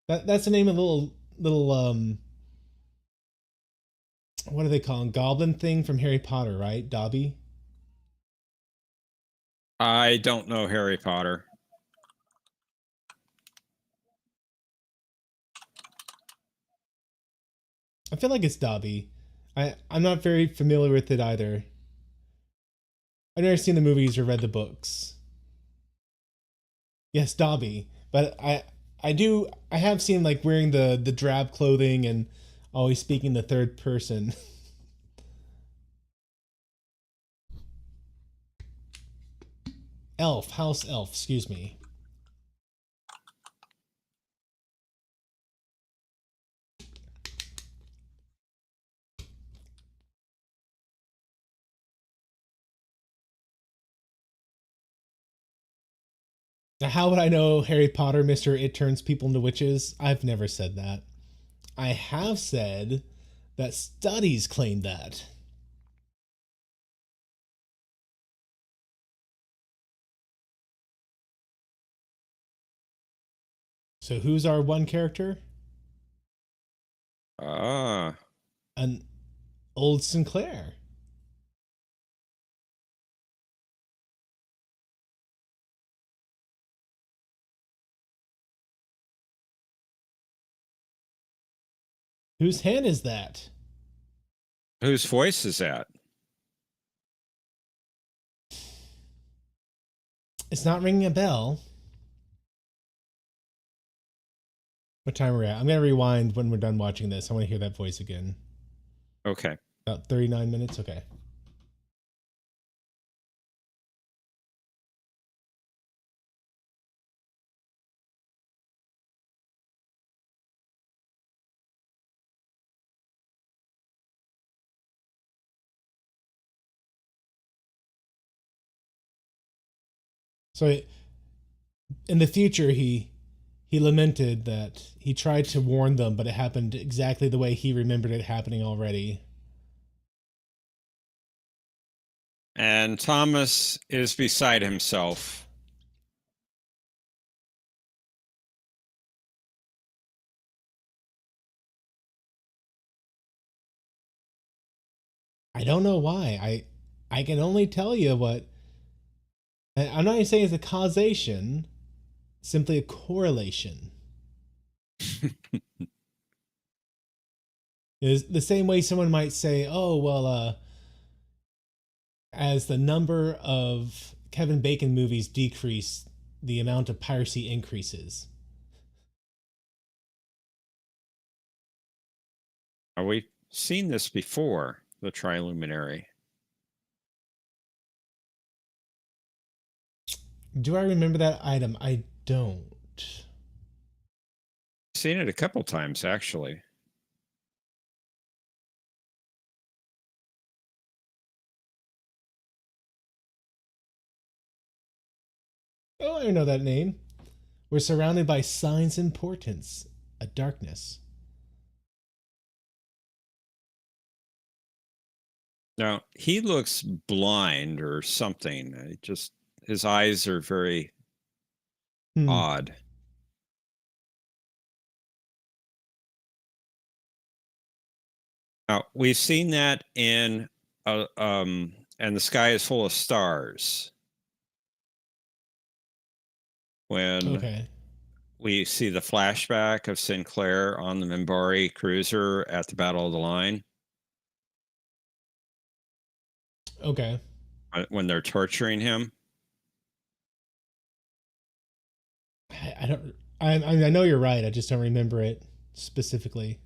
That's the name of the little what do they call him? Goblin thing from Harry Potter, right? Dobby? I don't know Harry Potter. I feel like it's Dobby. I'm not very familiar with it either. I've never seen the movies or read the books. Yes, Dobby. But I have seen like wearing the drab clothing and always speaking the third person. House Elf, excuse me. Now, how would I know Harry Potter, Mr. It turns people into witches? I've never said that. I have said that studies claim that. So who's our one character? Ah, An old Sinclair. Whose hand is that? whose voice is that? It's not ringing a bell. What time are we at? I'm going to rewind when we're done watching this. I want to hear that voice again. Okay. About 39 minutes? Okay. So in the future, he lamented that he tried to warn them, but it happened exactly the way he remembered it happening already. And Thomas is beside himself. I don't know why. I can only tell you what. I'm not even saying it's a causation, simply a correlation. Is the same way someone might say, "Oh, well, as the number of Kevin Bacon movies decrease, the amount of piracy increases." We've seen this before, the Triluminary. Do I remember that item? I don't. Seen it a couple times, actually. Oh, I know that name. We're surrounded by signs and portents, a darkness. Now, he looks blind or something. His eyes are very Hmm. odd. Now, we've seen that in and the sky is full of stars. When Okay. we see the flashback of Sinclair on the Minbari cruiser at the Battle of the Line, Okay. when they're torturing him. I don't. I know you're right. I just don't remember it specifically.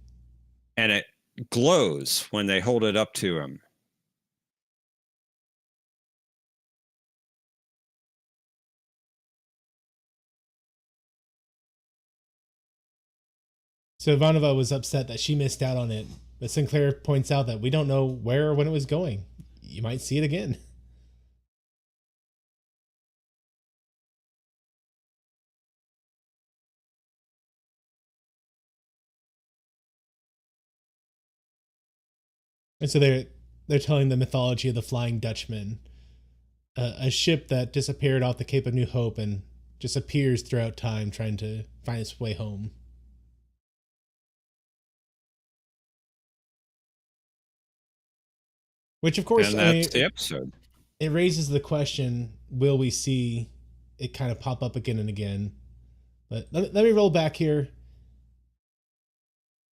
And it glows when they hold it up to him. So Ivanova was upset that she missed out on it, but Sinclair points out that we don't know where or when it was going. You might see it again. And so they're telling the mythology of the Flying Dutchman, a ship that disappeared off the Cape of New Hope and just appears throughout time, trying to find its way home. Which, of course, And I mean, that's the episode. it raises the question: will we see it kind of pop up again and again? But let me roll back here.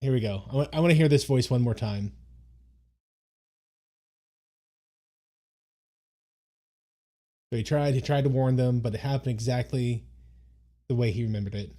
Here we go. I want to hear this voice one more time. So he tried to warn them, but it happened exactly the way he remembered it.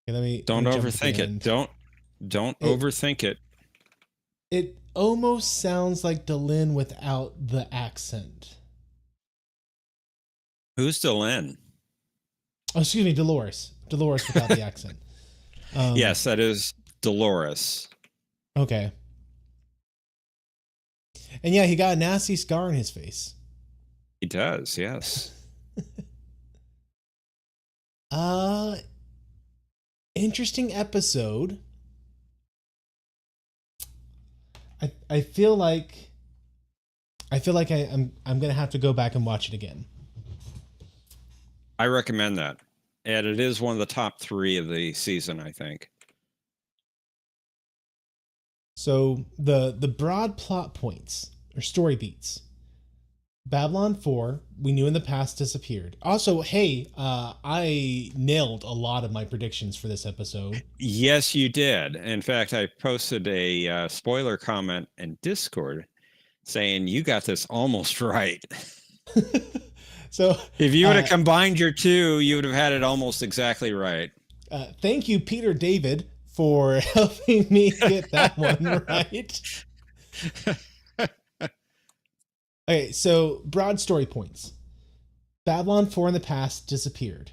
Okay, Don't let me jump to the overthink it. end. Don't It- overthink it. It almost sounds like Delin without the accent. Who's Delenn? Oh, excuse me, Dolores. Dolores without the accent. Yes, that is Dolores. Okay. And yeah, he got a nasty scar on his face. He does, yes. Interesting episode. I feel like I'm gonna have to go back and watch it again. I recommend that. And it is one of the top 3 of the season, I think. So the broad plot points or story beats. Babylon 4, we knew in the past, disappeared. Also, hey, I nailed a lot of my predictions for this episode. Yes, you did. In fact, I posted a spoiler comment in Discord saying you got this almost right. So If you would have combined your 2, you would have had it almost exactly right. Thank you, Peter David, for helping me get that one right. Okay, so broad story points. Babylon 4 in the past disappeared.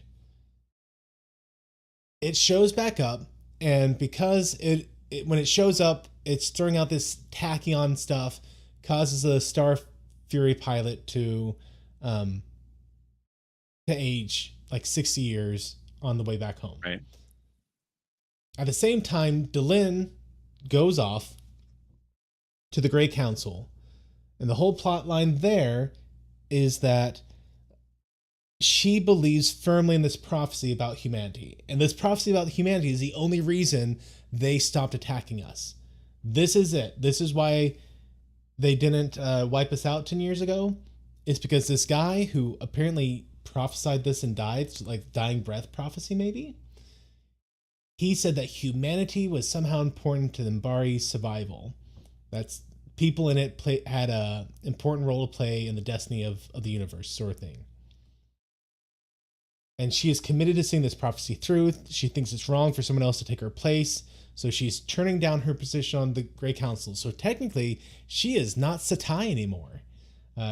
It shows back up, and because it when it shows up, it's throwing out this tachyon stuff, causes a Star Fury pilot to age like 60 years on the way back home. Right. At the same time, Delin goes off to the Grey Council. And the whole plot line there is that she believes firmly in this prophecy about humanity. And this prophecy about humanity is the only reason they stopped attacking us. This is it. This is why they didn't wipe us out 10 years ago. It's because this guy who apparently prophesied this and died, like dying breath prophecy maybe, he said that humanity was somehow important to the Minbari's survival. That's people in it had a important role to play in the destiny of the universe, sort of thing. And she is committed to seeing this prophecy through. She thinks it's wrong for someone else to take her place, so she's turning down her position on the Grey Council. So technically, she is not Satai anymore.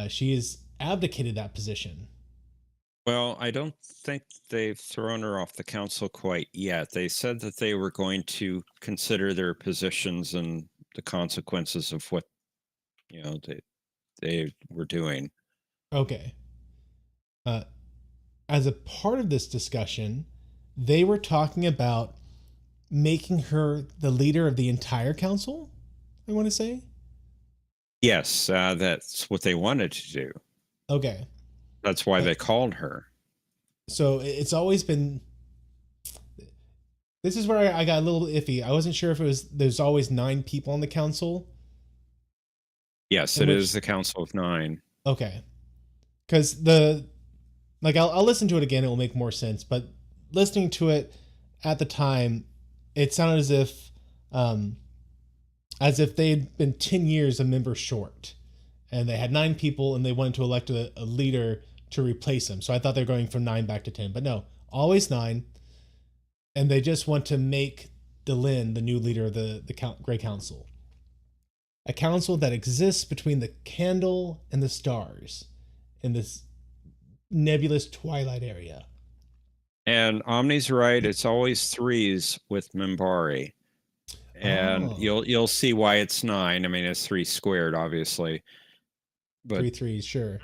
She has abdicated that position. Well, I don't think they've thrown her off the council quite yet. They said that they were going to consider their positions and the consequences of what they were doing. Okay. As a part of this discussion, they were talking about making her the leader of the entire council, I want to say. Yes, that's what they wanted to do. Okay. That's why they called her. So it's always been... This is where I got a little iffy. I wasn't sure if there's always 9 people on the council. Yes, it is the Council of 9. Okay. Because I'll listen to it again, it will make more sense. But listening to it at the time, it sounded as if they'd been 10 years a member short. And they had 9 people and they wanted to elect a leader to replace them. So I thought they were going from 9 back to 10. But no, always 9. And they just want to make Delin the new leader of the Grey Council. A council that exists between the candle and the stars in this nebulous twilight area. And Omni's right. It's always 3s with Minbari. And you'll see why it's 9. I mean, it's 3 squared, obviously. But 3 3s, sure.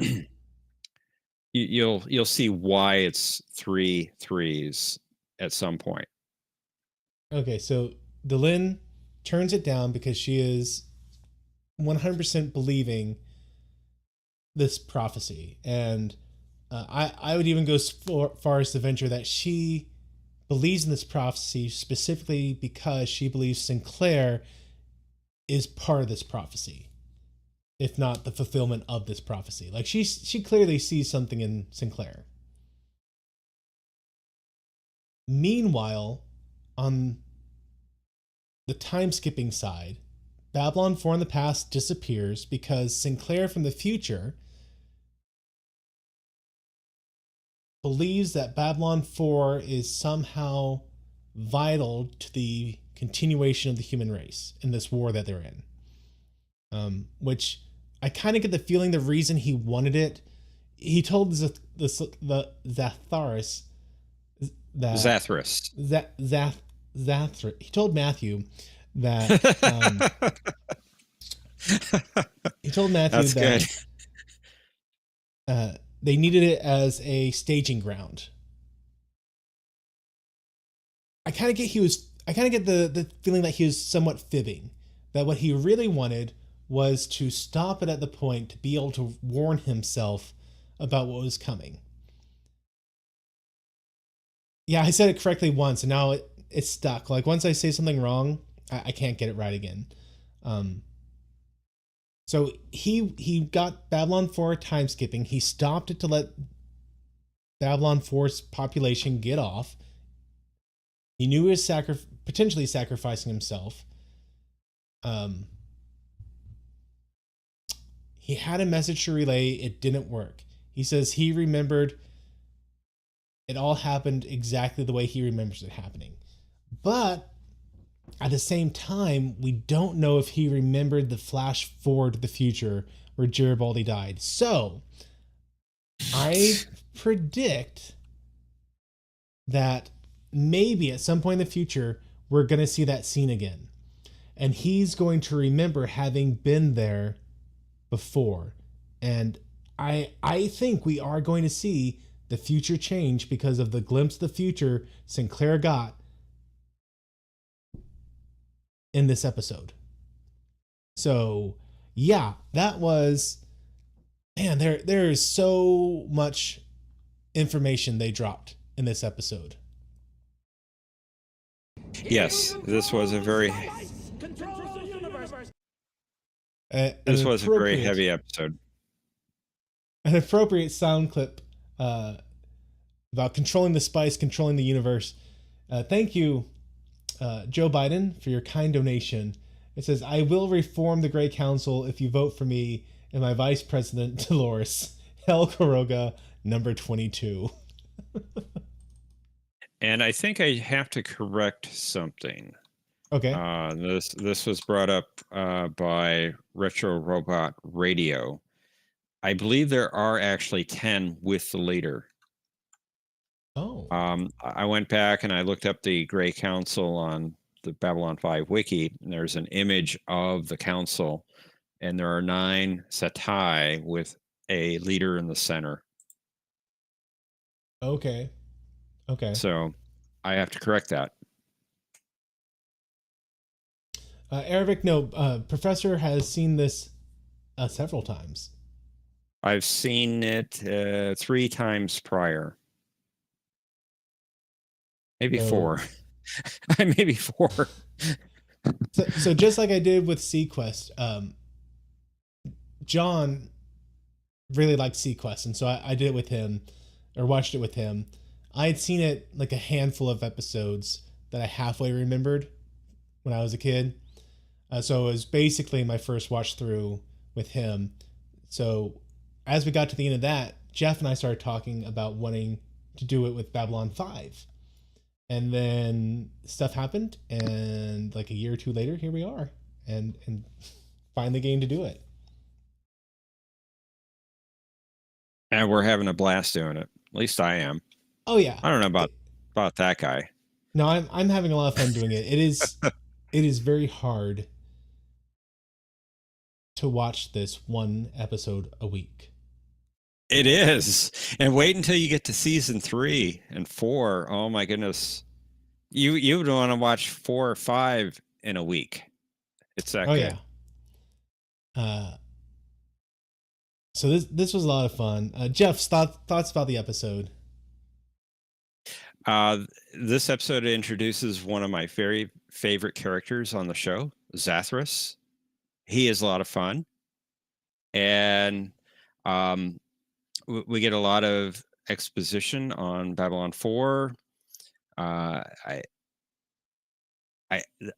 You'll see why it's 3 3s at some point. Okay, so Delin turns it down because she is 100% believing this prophecy. And I would even go as far as to venture that she believes in this prophecy specifically because she believes Sinclair is part of this prophecy, if not the fulfillment of this prophecy. Like she clearly sees something in Sinclair. Meanwhile, on the time skipping side, Babylon 4 in the past disappears because Sinclair from the future believes that Babylon 4 is somehow vital to the continuation of the human race in this war that they're in. Which I kind of get the feeling the reason he wanted it, he told the Zatharis that Zathras. He told Matthew that he told Matthew That's that good. They needed it as a staging ground. I kind of get the feeling that he was somewhat fibbing, that what he really wanted was to stop it at the point to be able to warn himself about what was coming. Yeah, I said it correctly once, and now it's stuck. Like, once I say something wrong, I can't get it right again. So he got Babylon 4 time skipping. He stopped it to let Babylon 4's population get off. He knew he was potentially sacrificing himself. He had a message to relay. It didn't work. He says he remembered it all happened exactly the way he remembers it happening. But at the same time, we don't know if he remembered the flash forward to the future where Garibaldi died. So I predict that maybe at some point in the future, we're going to see that scene again. And he's going to remember having been there before. And I think we are going to see the future change because of the glimpse of the future Sinclair got in this episode. So yeah, that was, man, there is so much information they dropped in this episode. Yes, this was a very heavy episode. An appropriate sound clip about controlling the spice, controlling the universe. Thank you, Joe Biden, for your kind donation. It says, I will reform the Grey Council if you vote for me and my Vice President, Dolores Hell Quiroga, number 22. And I think I have to correct something. Okay. This was brought up by Retro Robot Radio. I believe there are actually 10 with the leader. Oh. I went back and I looked up the Grey Council on the Babylon 5 wiki, and there's an image of the council, and there are 9 Satai with a leader in the center. Okay. So I have to correct that. Eric, no, Professor has seen this several times. I've seen it 3 times prior. Maybe 4. Maybe 4. So just like I did with Sequest, John really liked Sequest, and so I did it with him, or watched it with him. I had seen it like a handful of episodes that I halfway remembered when I was a kid. So it was basically my first watch through with him. So as we got to the end of that, Jeff and I started talking about wanting to do it with Babylon 5. And then stuff happened, and like a year or 2 later, here we are, and finally getting to do it. And we're having a blast doing it. At least I am. Oh yeah. I don't know about that guy. No, I'm having a lot of fun doing it. It is very hard to watch this one episode a week. It is. And wait until you get to season 3 and 4. Oh my goodness. You would want to watch 4 or 5 in a week. It's that good. Yeah. So this was a lot of fun. Jeff's thoughts about the episode. This episode introduces one of my very favorite characters on the show, Zathras. He is a lot of fun. And we get a lot of exposition on Babylon 4. I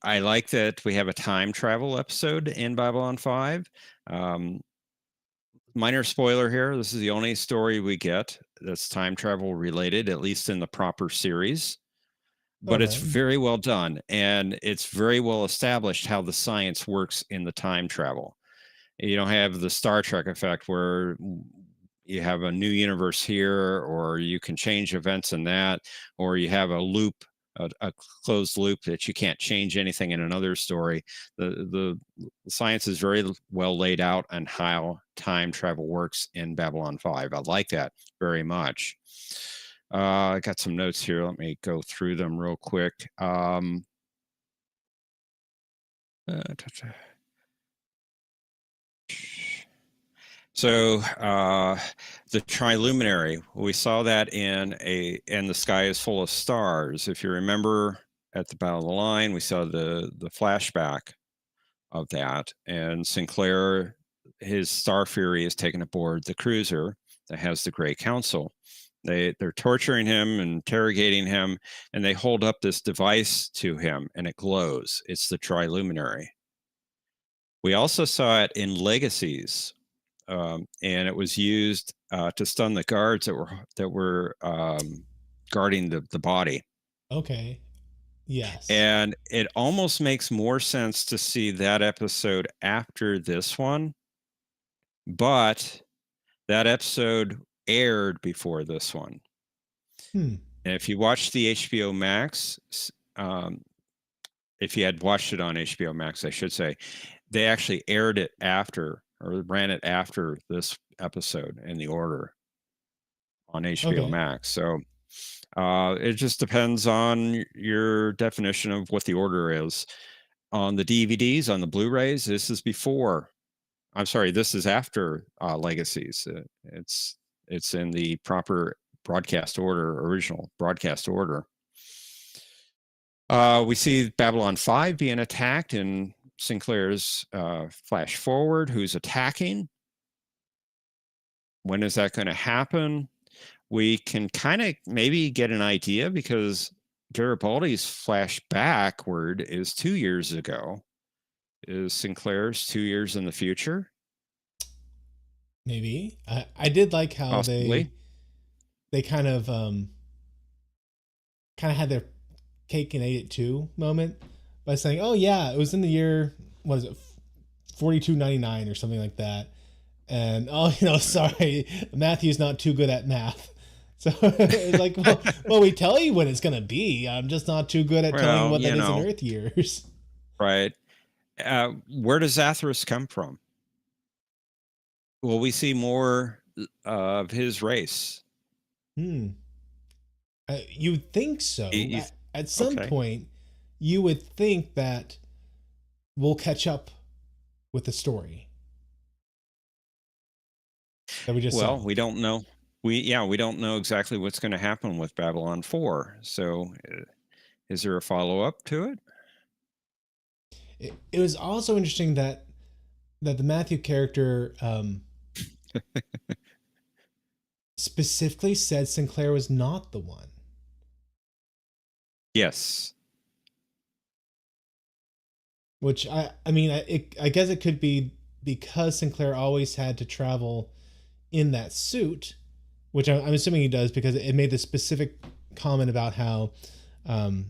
like that we have a time travel episode in Babylon 5. Minor spoiler here. This is the only story we get that's time travel related, at least in the proper series. but it's Okay. very well done, and it's very well established how the science works in the time travel. You don't have the Star Trek effect where you have a new universe here, or you can change events in that, or you have a loop, a closed loop that you can't change anything in another story. The science is very well laid out on how time travel works in Babylon 5. I like that very much. I got some notes here. Let me go through them real quick. So the triluminary, we saw that in and the sky is full of stars. If you remember at the Battle of the Line, we saw the flashback of that, and Sinclair, his Star Fury, is taken aboard the cruiser that has the Grey Council. They're torturing him, interrogating him, and they hold up this device to him, and it glows. It's the triluminary. We also saw it in Legacies, and it was used to stun the guards that were guarding the body. Okay. Yes. And it almost makes more sense to see that episode after this one, but that episode aired before this one. Hmm. And if you watch the HBO Max, if you had watched it on HBO Max, I should say, they actually aired it after, or ran it after this episode in the order on HBO Okay. Max. So it just depends on your definition of what the order is. On the DVDs, on the Blu-rays, this is before. I'm sorry, this is after Legacies. It's in the proper broadcast order, original broadcast order. We see Babylon 5 being attacked in Sinclair's flash forward. Who's attacking? When is that going to happen? We can kind of maybe get an idea because Garibaldi's flash backward is 2 years ago. Is Sinclair's 2 years in the future? Maybe. I did like how Possibly. they kind of had their cake and ate it too moment by saying, "Oh yeah, it was in the year, what is it, 4299 or something like that." And sorry, Matthew's not too good at math. So it's like, well, we tell you when it's gonna be. I'm just not too good at telling you what that is in Earth years. Right. Where does Zathras come from? Will we see more of his race? You would think so. At some okay. point, you would think that we'll catch up with the story that we just saw. We don't know. We don't know exactly what's going to happen with Babylon 4. So is there a follow-up to it? It was also interesting that the Matthew character specifically said Sinclair was not the one. Yes. Which I guess it could be because Sinclair always had to travel in that suit, which I'm assuming he does because it made the specific comment about how the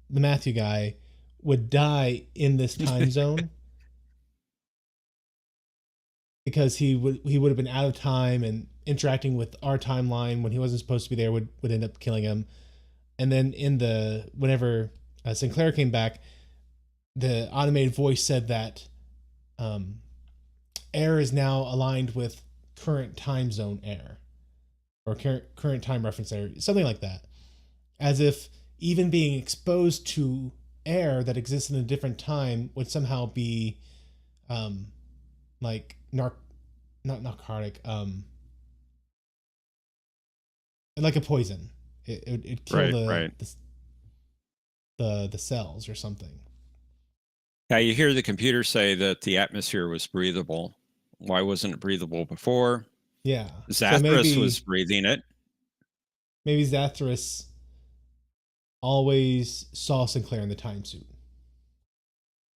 Matthew guy would die in this time zone because he would have been out of time and interacting with our timeline when he wasn't supposed to be there would end up killing him. And then whenever Sinclair came back, the automated voice said that air is now aligned with current time zone air, or current time reference air, something like that. As if even being exposed to air that exists in a different time would somehow be like not narcotic, like a poison. It'd kill the cells or something. Yeah, you hear the computer say that the atmosphere was breathable. Why wasn't it breathable before? Yeah. Zathras was breathing it. Maybe Zathras always saw Sinclair in the time suit.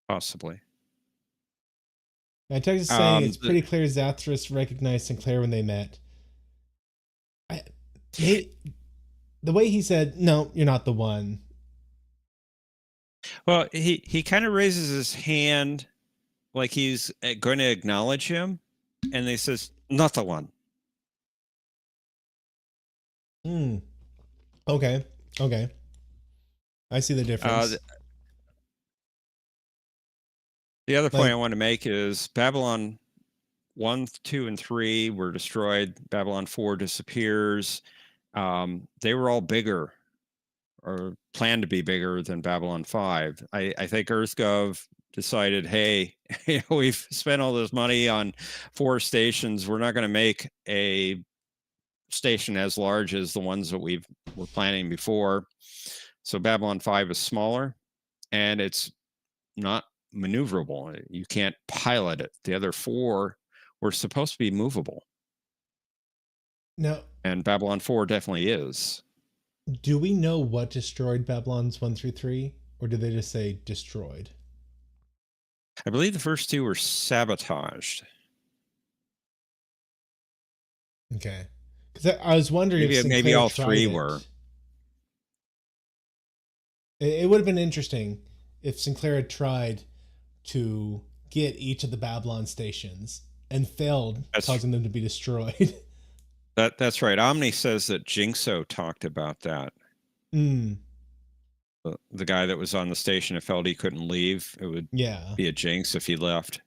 Possibly. I text saying it's pretty clear Zathras recognized Sinclair when they met. the way he said, "No, you're not the one." Well, he kind of raises his hand like he's going to acknowledge him, and he says, "Not the one." Hmm. Okay. Okay. I see the difference. The other point I Like, want to make is Babylon 1, 2, and 3 were destroyed. Babylon 4 disappears. They were all bigger or planned to be bigger than Babylon 5. I think EarthGov decided, hey, we've spent all this money on 4 stations. We're not going to make a station as large as the ones that were planning before. So Babylon 5 is smaller, and it's not maneuverable. You can't pilot it. The other 4 were supposed to be movable, now, and Babylon 4 definitely is. do we know what destroyed Babylon's 1 through 3, or did they just say destroyed? I believe the first 2 were sabotaged. Okay, because I was wondering if Maybe Sinclair all tried 3 it. were. It would have been interesting if Sinclair had tried to get each of the Babylon stations and failed, causing them to be destroyed. That's right. Omni says that Jinxo talked about that. Mm, The guy that was on the station, if felt he couldn't leave, it would yeah. be a jinx if he left.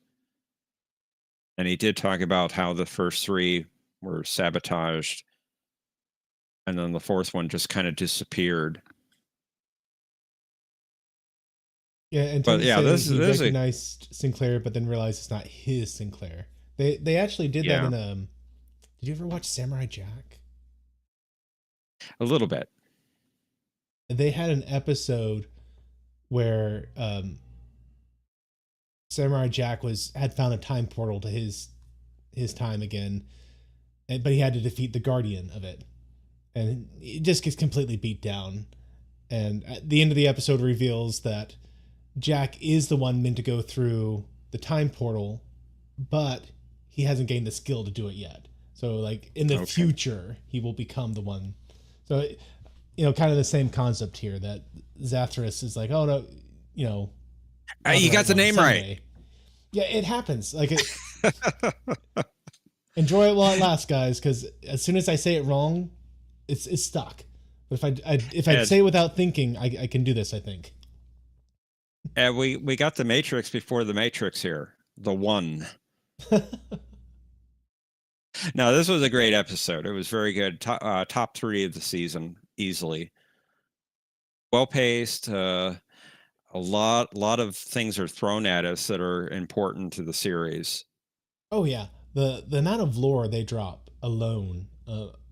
And he did talk about how the first 3 were sabotaged, and then the 4th one just kind of disappeared. Yeah, and But Tim yeah, said this he is recognized Sinclair, but then realized it's not his Sinclair. They actually did that in Did you ever watch Samurai Jack? a little bit. They had an episode where Samurai Jack had found a time portal to his time again, but he had to defeat the guardian of it, and it just gets completely beat down. And at the end of the episode reveals that Jack is the one meant to go through the time portal, but he hasn't gained the skill to do it yet. So, like, in the future, he will become the one. So, kind of the same concept here, that Zathras is like, oh no, You got the name right. Yeah, it happens. Like, enjoy it while it lasts, guys, because as soon as I say it wrong, it's stuck. But if I say it without thinking, I can do this, I think. And we got the Matrix before the Matrix here. The one. No, this was a great episode. It was very good. Top 3 of the season, easily. Well paced. A lot of things are thrown at us that are important to the series. Oh yeah, the amount of lore they drop alone,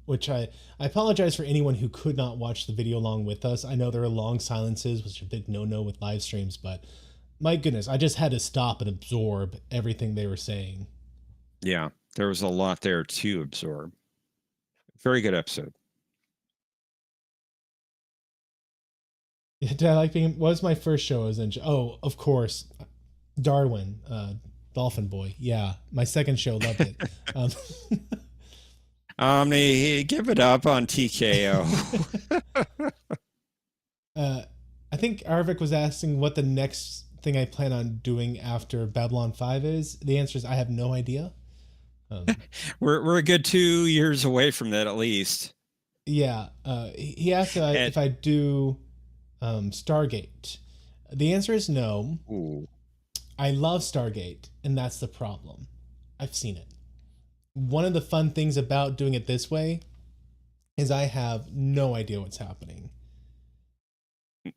which I apologize for anyone who could not watch the video along with us. I know there are long silences, which is a big no with live streams, but my goodness, I just had to stop and absorb everything they were saying. Yeah, there was a lot there to absorb. Very good episode. Did I like being? What was my first show? I was in. Oh, of course, Darwin, Dolphin Boy. Yeah, my second show, loved it. Omni, give it up on TKO. I think Arvik was asking what the next thing I plan on doing after Babylon 5 is. The answer is I have no idea. We're a good 2 years away from that, at least. Yeah. He asked if I do Stargate. The answer is no. Ooh. I love Stargate, and that's the problem. I've seen it. One of the fun things about doing it this way is I have no idea what's happening.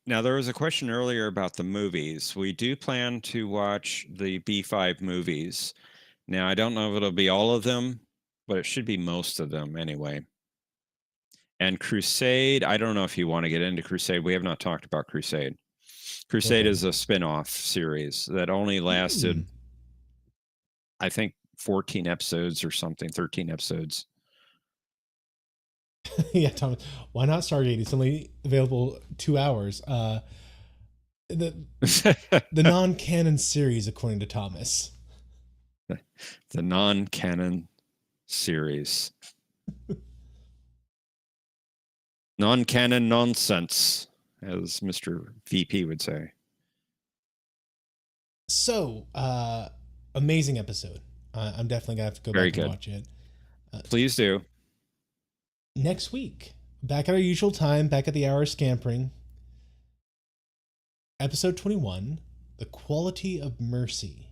Now, there was a question earlier about the movies. We do plan to watch the B5 movies. Now, I don't know if it'll be all of them, but it should be most of them anyway. And Crusade, I don't know if you want to get into Crusade. We have not talked about Crusade. Crusade is a spin-off series that only lasted, I think, 14 episodes or something, 13 episodes. Yeah, Thomas, why not Stargate? It's only available 2 hours. The non-canon series, according to Thomas. The non-canon series. Non-canon nonsense, as Mr. VP would say. So, amazing episode. I'm definitely gonna have to go Very back and good. watch it. Please do. Next week, back at our usual time, back at the hour of scampering. Episode 21, The Quality of Mercy.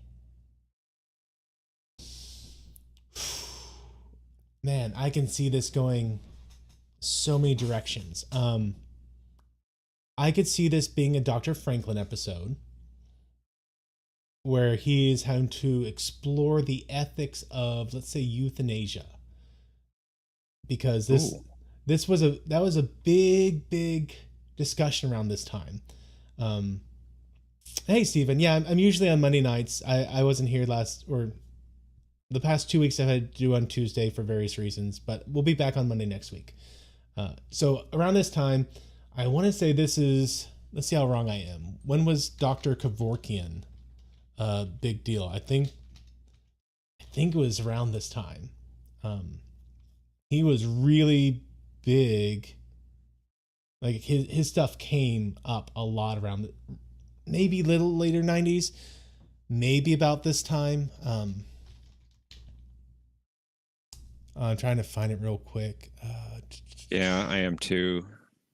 Man, I can see this going so many directions. I could see this being a Dr. Franklin episode where he is having to explore the ethics of, let's say, euthanasia, because this was a big discussion around this time. Hey Stephen, yeah, I'm usually on Monday nights. I wasn't here the past 2 weeks. I've had to do on Tuesday for various reasons, but we'll be back on Monday next week. So around this time, I want to say this is, let's see how wrong I am. When was Dr. Kevorkian a big deal? I think it was around this time. He was really big. Like his stuff came up a lot around maybe little later 90s, maybe about this time. I'm trying to find it real quick. Yeah, I am too.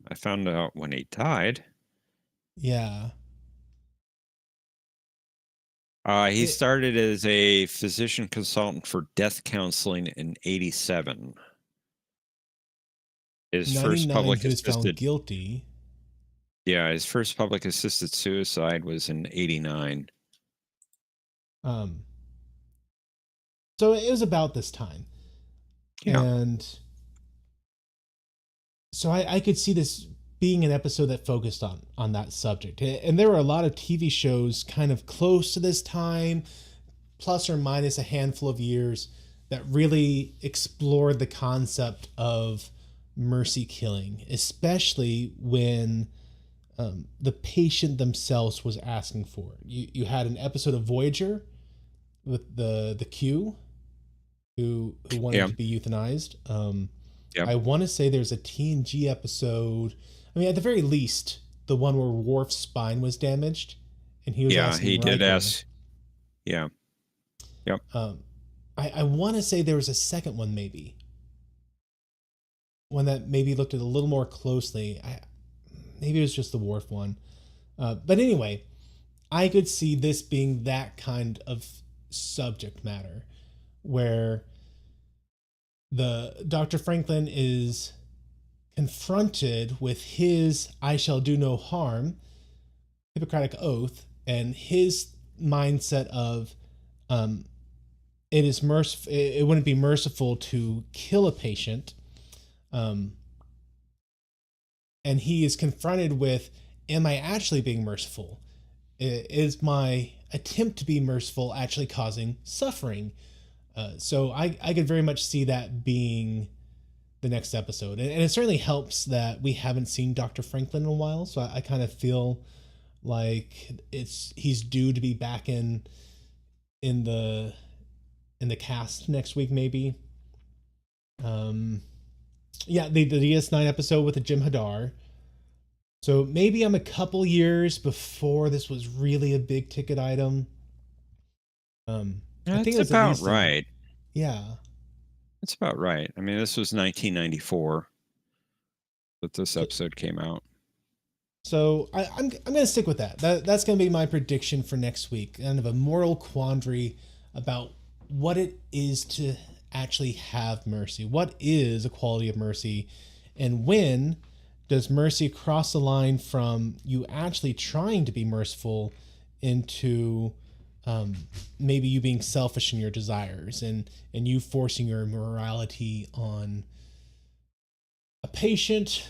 I found out when he died. Yeah. He started as a physician consultant for death counseling in '87. His first 99, public he was found assisted, guilty. yeah, his first public assisted suicide was in '89. So it was about this time. Yeah. And so I could see this being an episode that focused on that subject. And there were a lot of TV shows kind of close to this time, plus or minus a handful of years, that really explored the concept of mercy killing, especially when the patient themselves was asking for it. You had an episode of Voyager with the Q who wanted to be euthanized. I want to say there's a TNG episode. I mean, at the very least, the one where Worf's spine was damaged, and he was asking he did Riker. ask. Yeah. Yep. I want to say there was a second one, maybe one that maybe looked at it a little more closely. Maybe it was just the Worf one. But anyway, I could see this being that kind of subject matter where the Dr. Franklin is confronted with his "I shall do no harm" Hippocratic oath, and his mindset of it wouldn't be merciful to kill a patient, and he is confronted with, am I actually being merciful? Is my attempt to be merciful actually causing suffering? So I could very much see that being the next episode. And it certainly helps that we haven't seen Dr. Franklin in a while. So I kind of feel like he's due to be back in the cast next week, maybe. Yeah, the DS9 episode with the Jim Hadar. So maybe I'm a couple years before this was really a big ticket item. I think That's about right. Yeah. That's about right. I mean, this was 1994 that this episode came out. So I'm going to stick with that. That's going to be my prediction for next week. Kind of a moral quandary about what it is to actually have mercy. What is a quality of mercy? And when does mercy cross the line from you actually trying to be merciful into maybe you being selfish in your desires and you forcing your morality on a patient?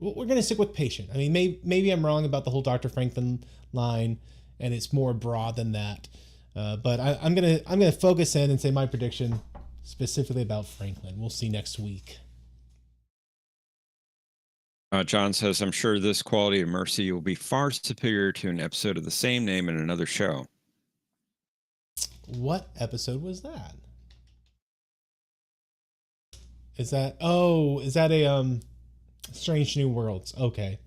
We're going to stick with patient. I mean, maybe I'm wrong about the whole Dr. Franklin line, and it's more broad than that. But I'm gonna focus in and say my prediction specifically about Franklin. We'll see next week. John says, I'm sure this quality of mercy will be far superior to an episode of the same name in another show. What episode was that? Is that a Strange New Worlds. Okay.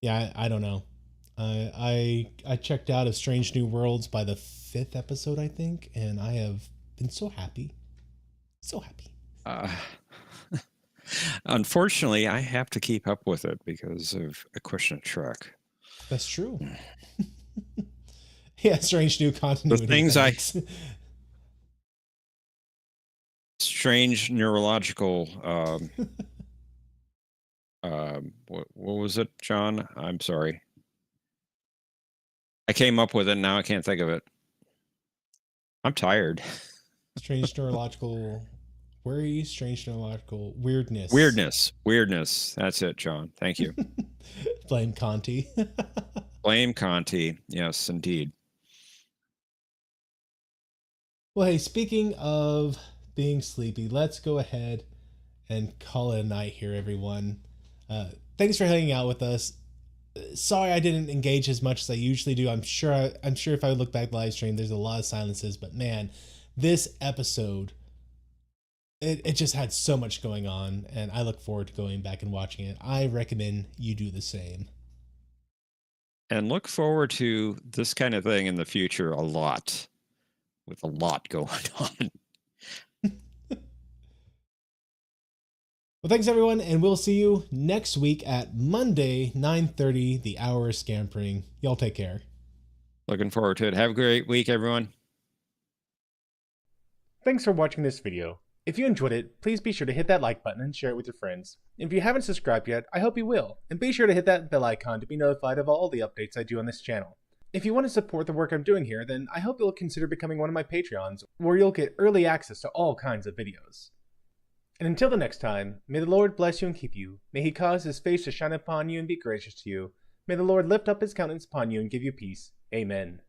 Yeah, I don't know. I checked out of Strange New Worlds by the 5th episode, I think, and I have been so happy. So happy. Unfortunately, I have to keep up with it because of A Question of Trek. That's true. Yeah, strange new continuity. The things thanks. Strange neurological. What was it, John? I'm sorry. I came up with it. Now I can't think of it. I'm tired. Strange neurological worries, strange neurological weirdness. Weirdness. That's it, John. Thank you. Blame Conti. Blame Conti. Yes, indeed. Well, hey, speaking of being sleepy, let's go ahead and call it a night here, everyone. Thanks for hanging out with us. Sorry I didn't engage as much as I usually do. I'm sure if I look back at the live stream, there's a lot of silences, but man, this episode, it just had so much going on, and I look forward to going back and watching it. I recommend you do the same. And look forward to this kind of thing in the future a lot, with a lot going on. Well, thanks everyone, and we'll see you next week at Monday, 9:30, the hour is scampering. Y'all take care. Looking forward to it. Have a great week, everyone. Thanks for watching this video. If you enjoyed it, please be sure to hit that like button and share it with your friends. If you haven't subscribed yet, I hope you will, and be sure to hit that bell icon to be notified of all the updates I do on this channel. If you want to support the work I'm doing here, then I hope you'll consider becoming one of my Patreons, where you'll get early access to all kinds of videos. And until the next time, may the Lord bless you and keep you. May he cause his face to shine upon you and be gracious to you. May the Lord lift up his countenance upon you and give you peace. Amen.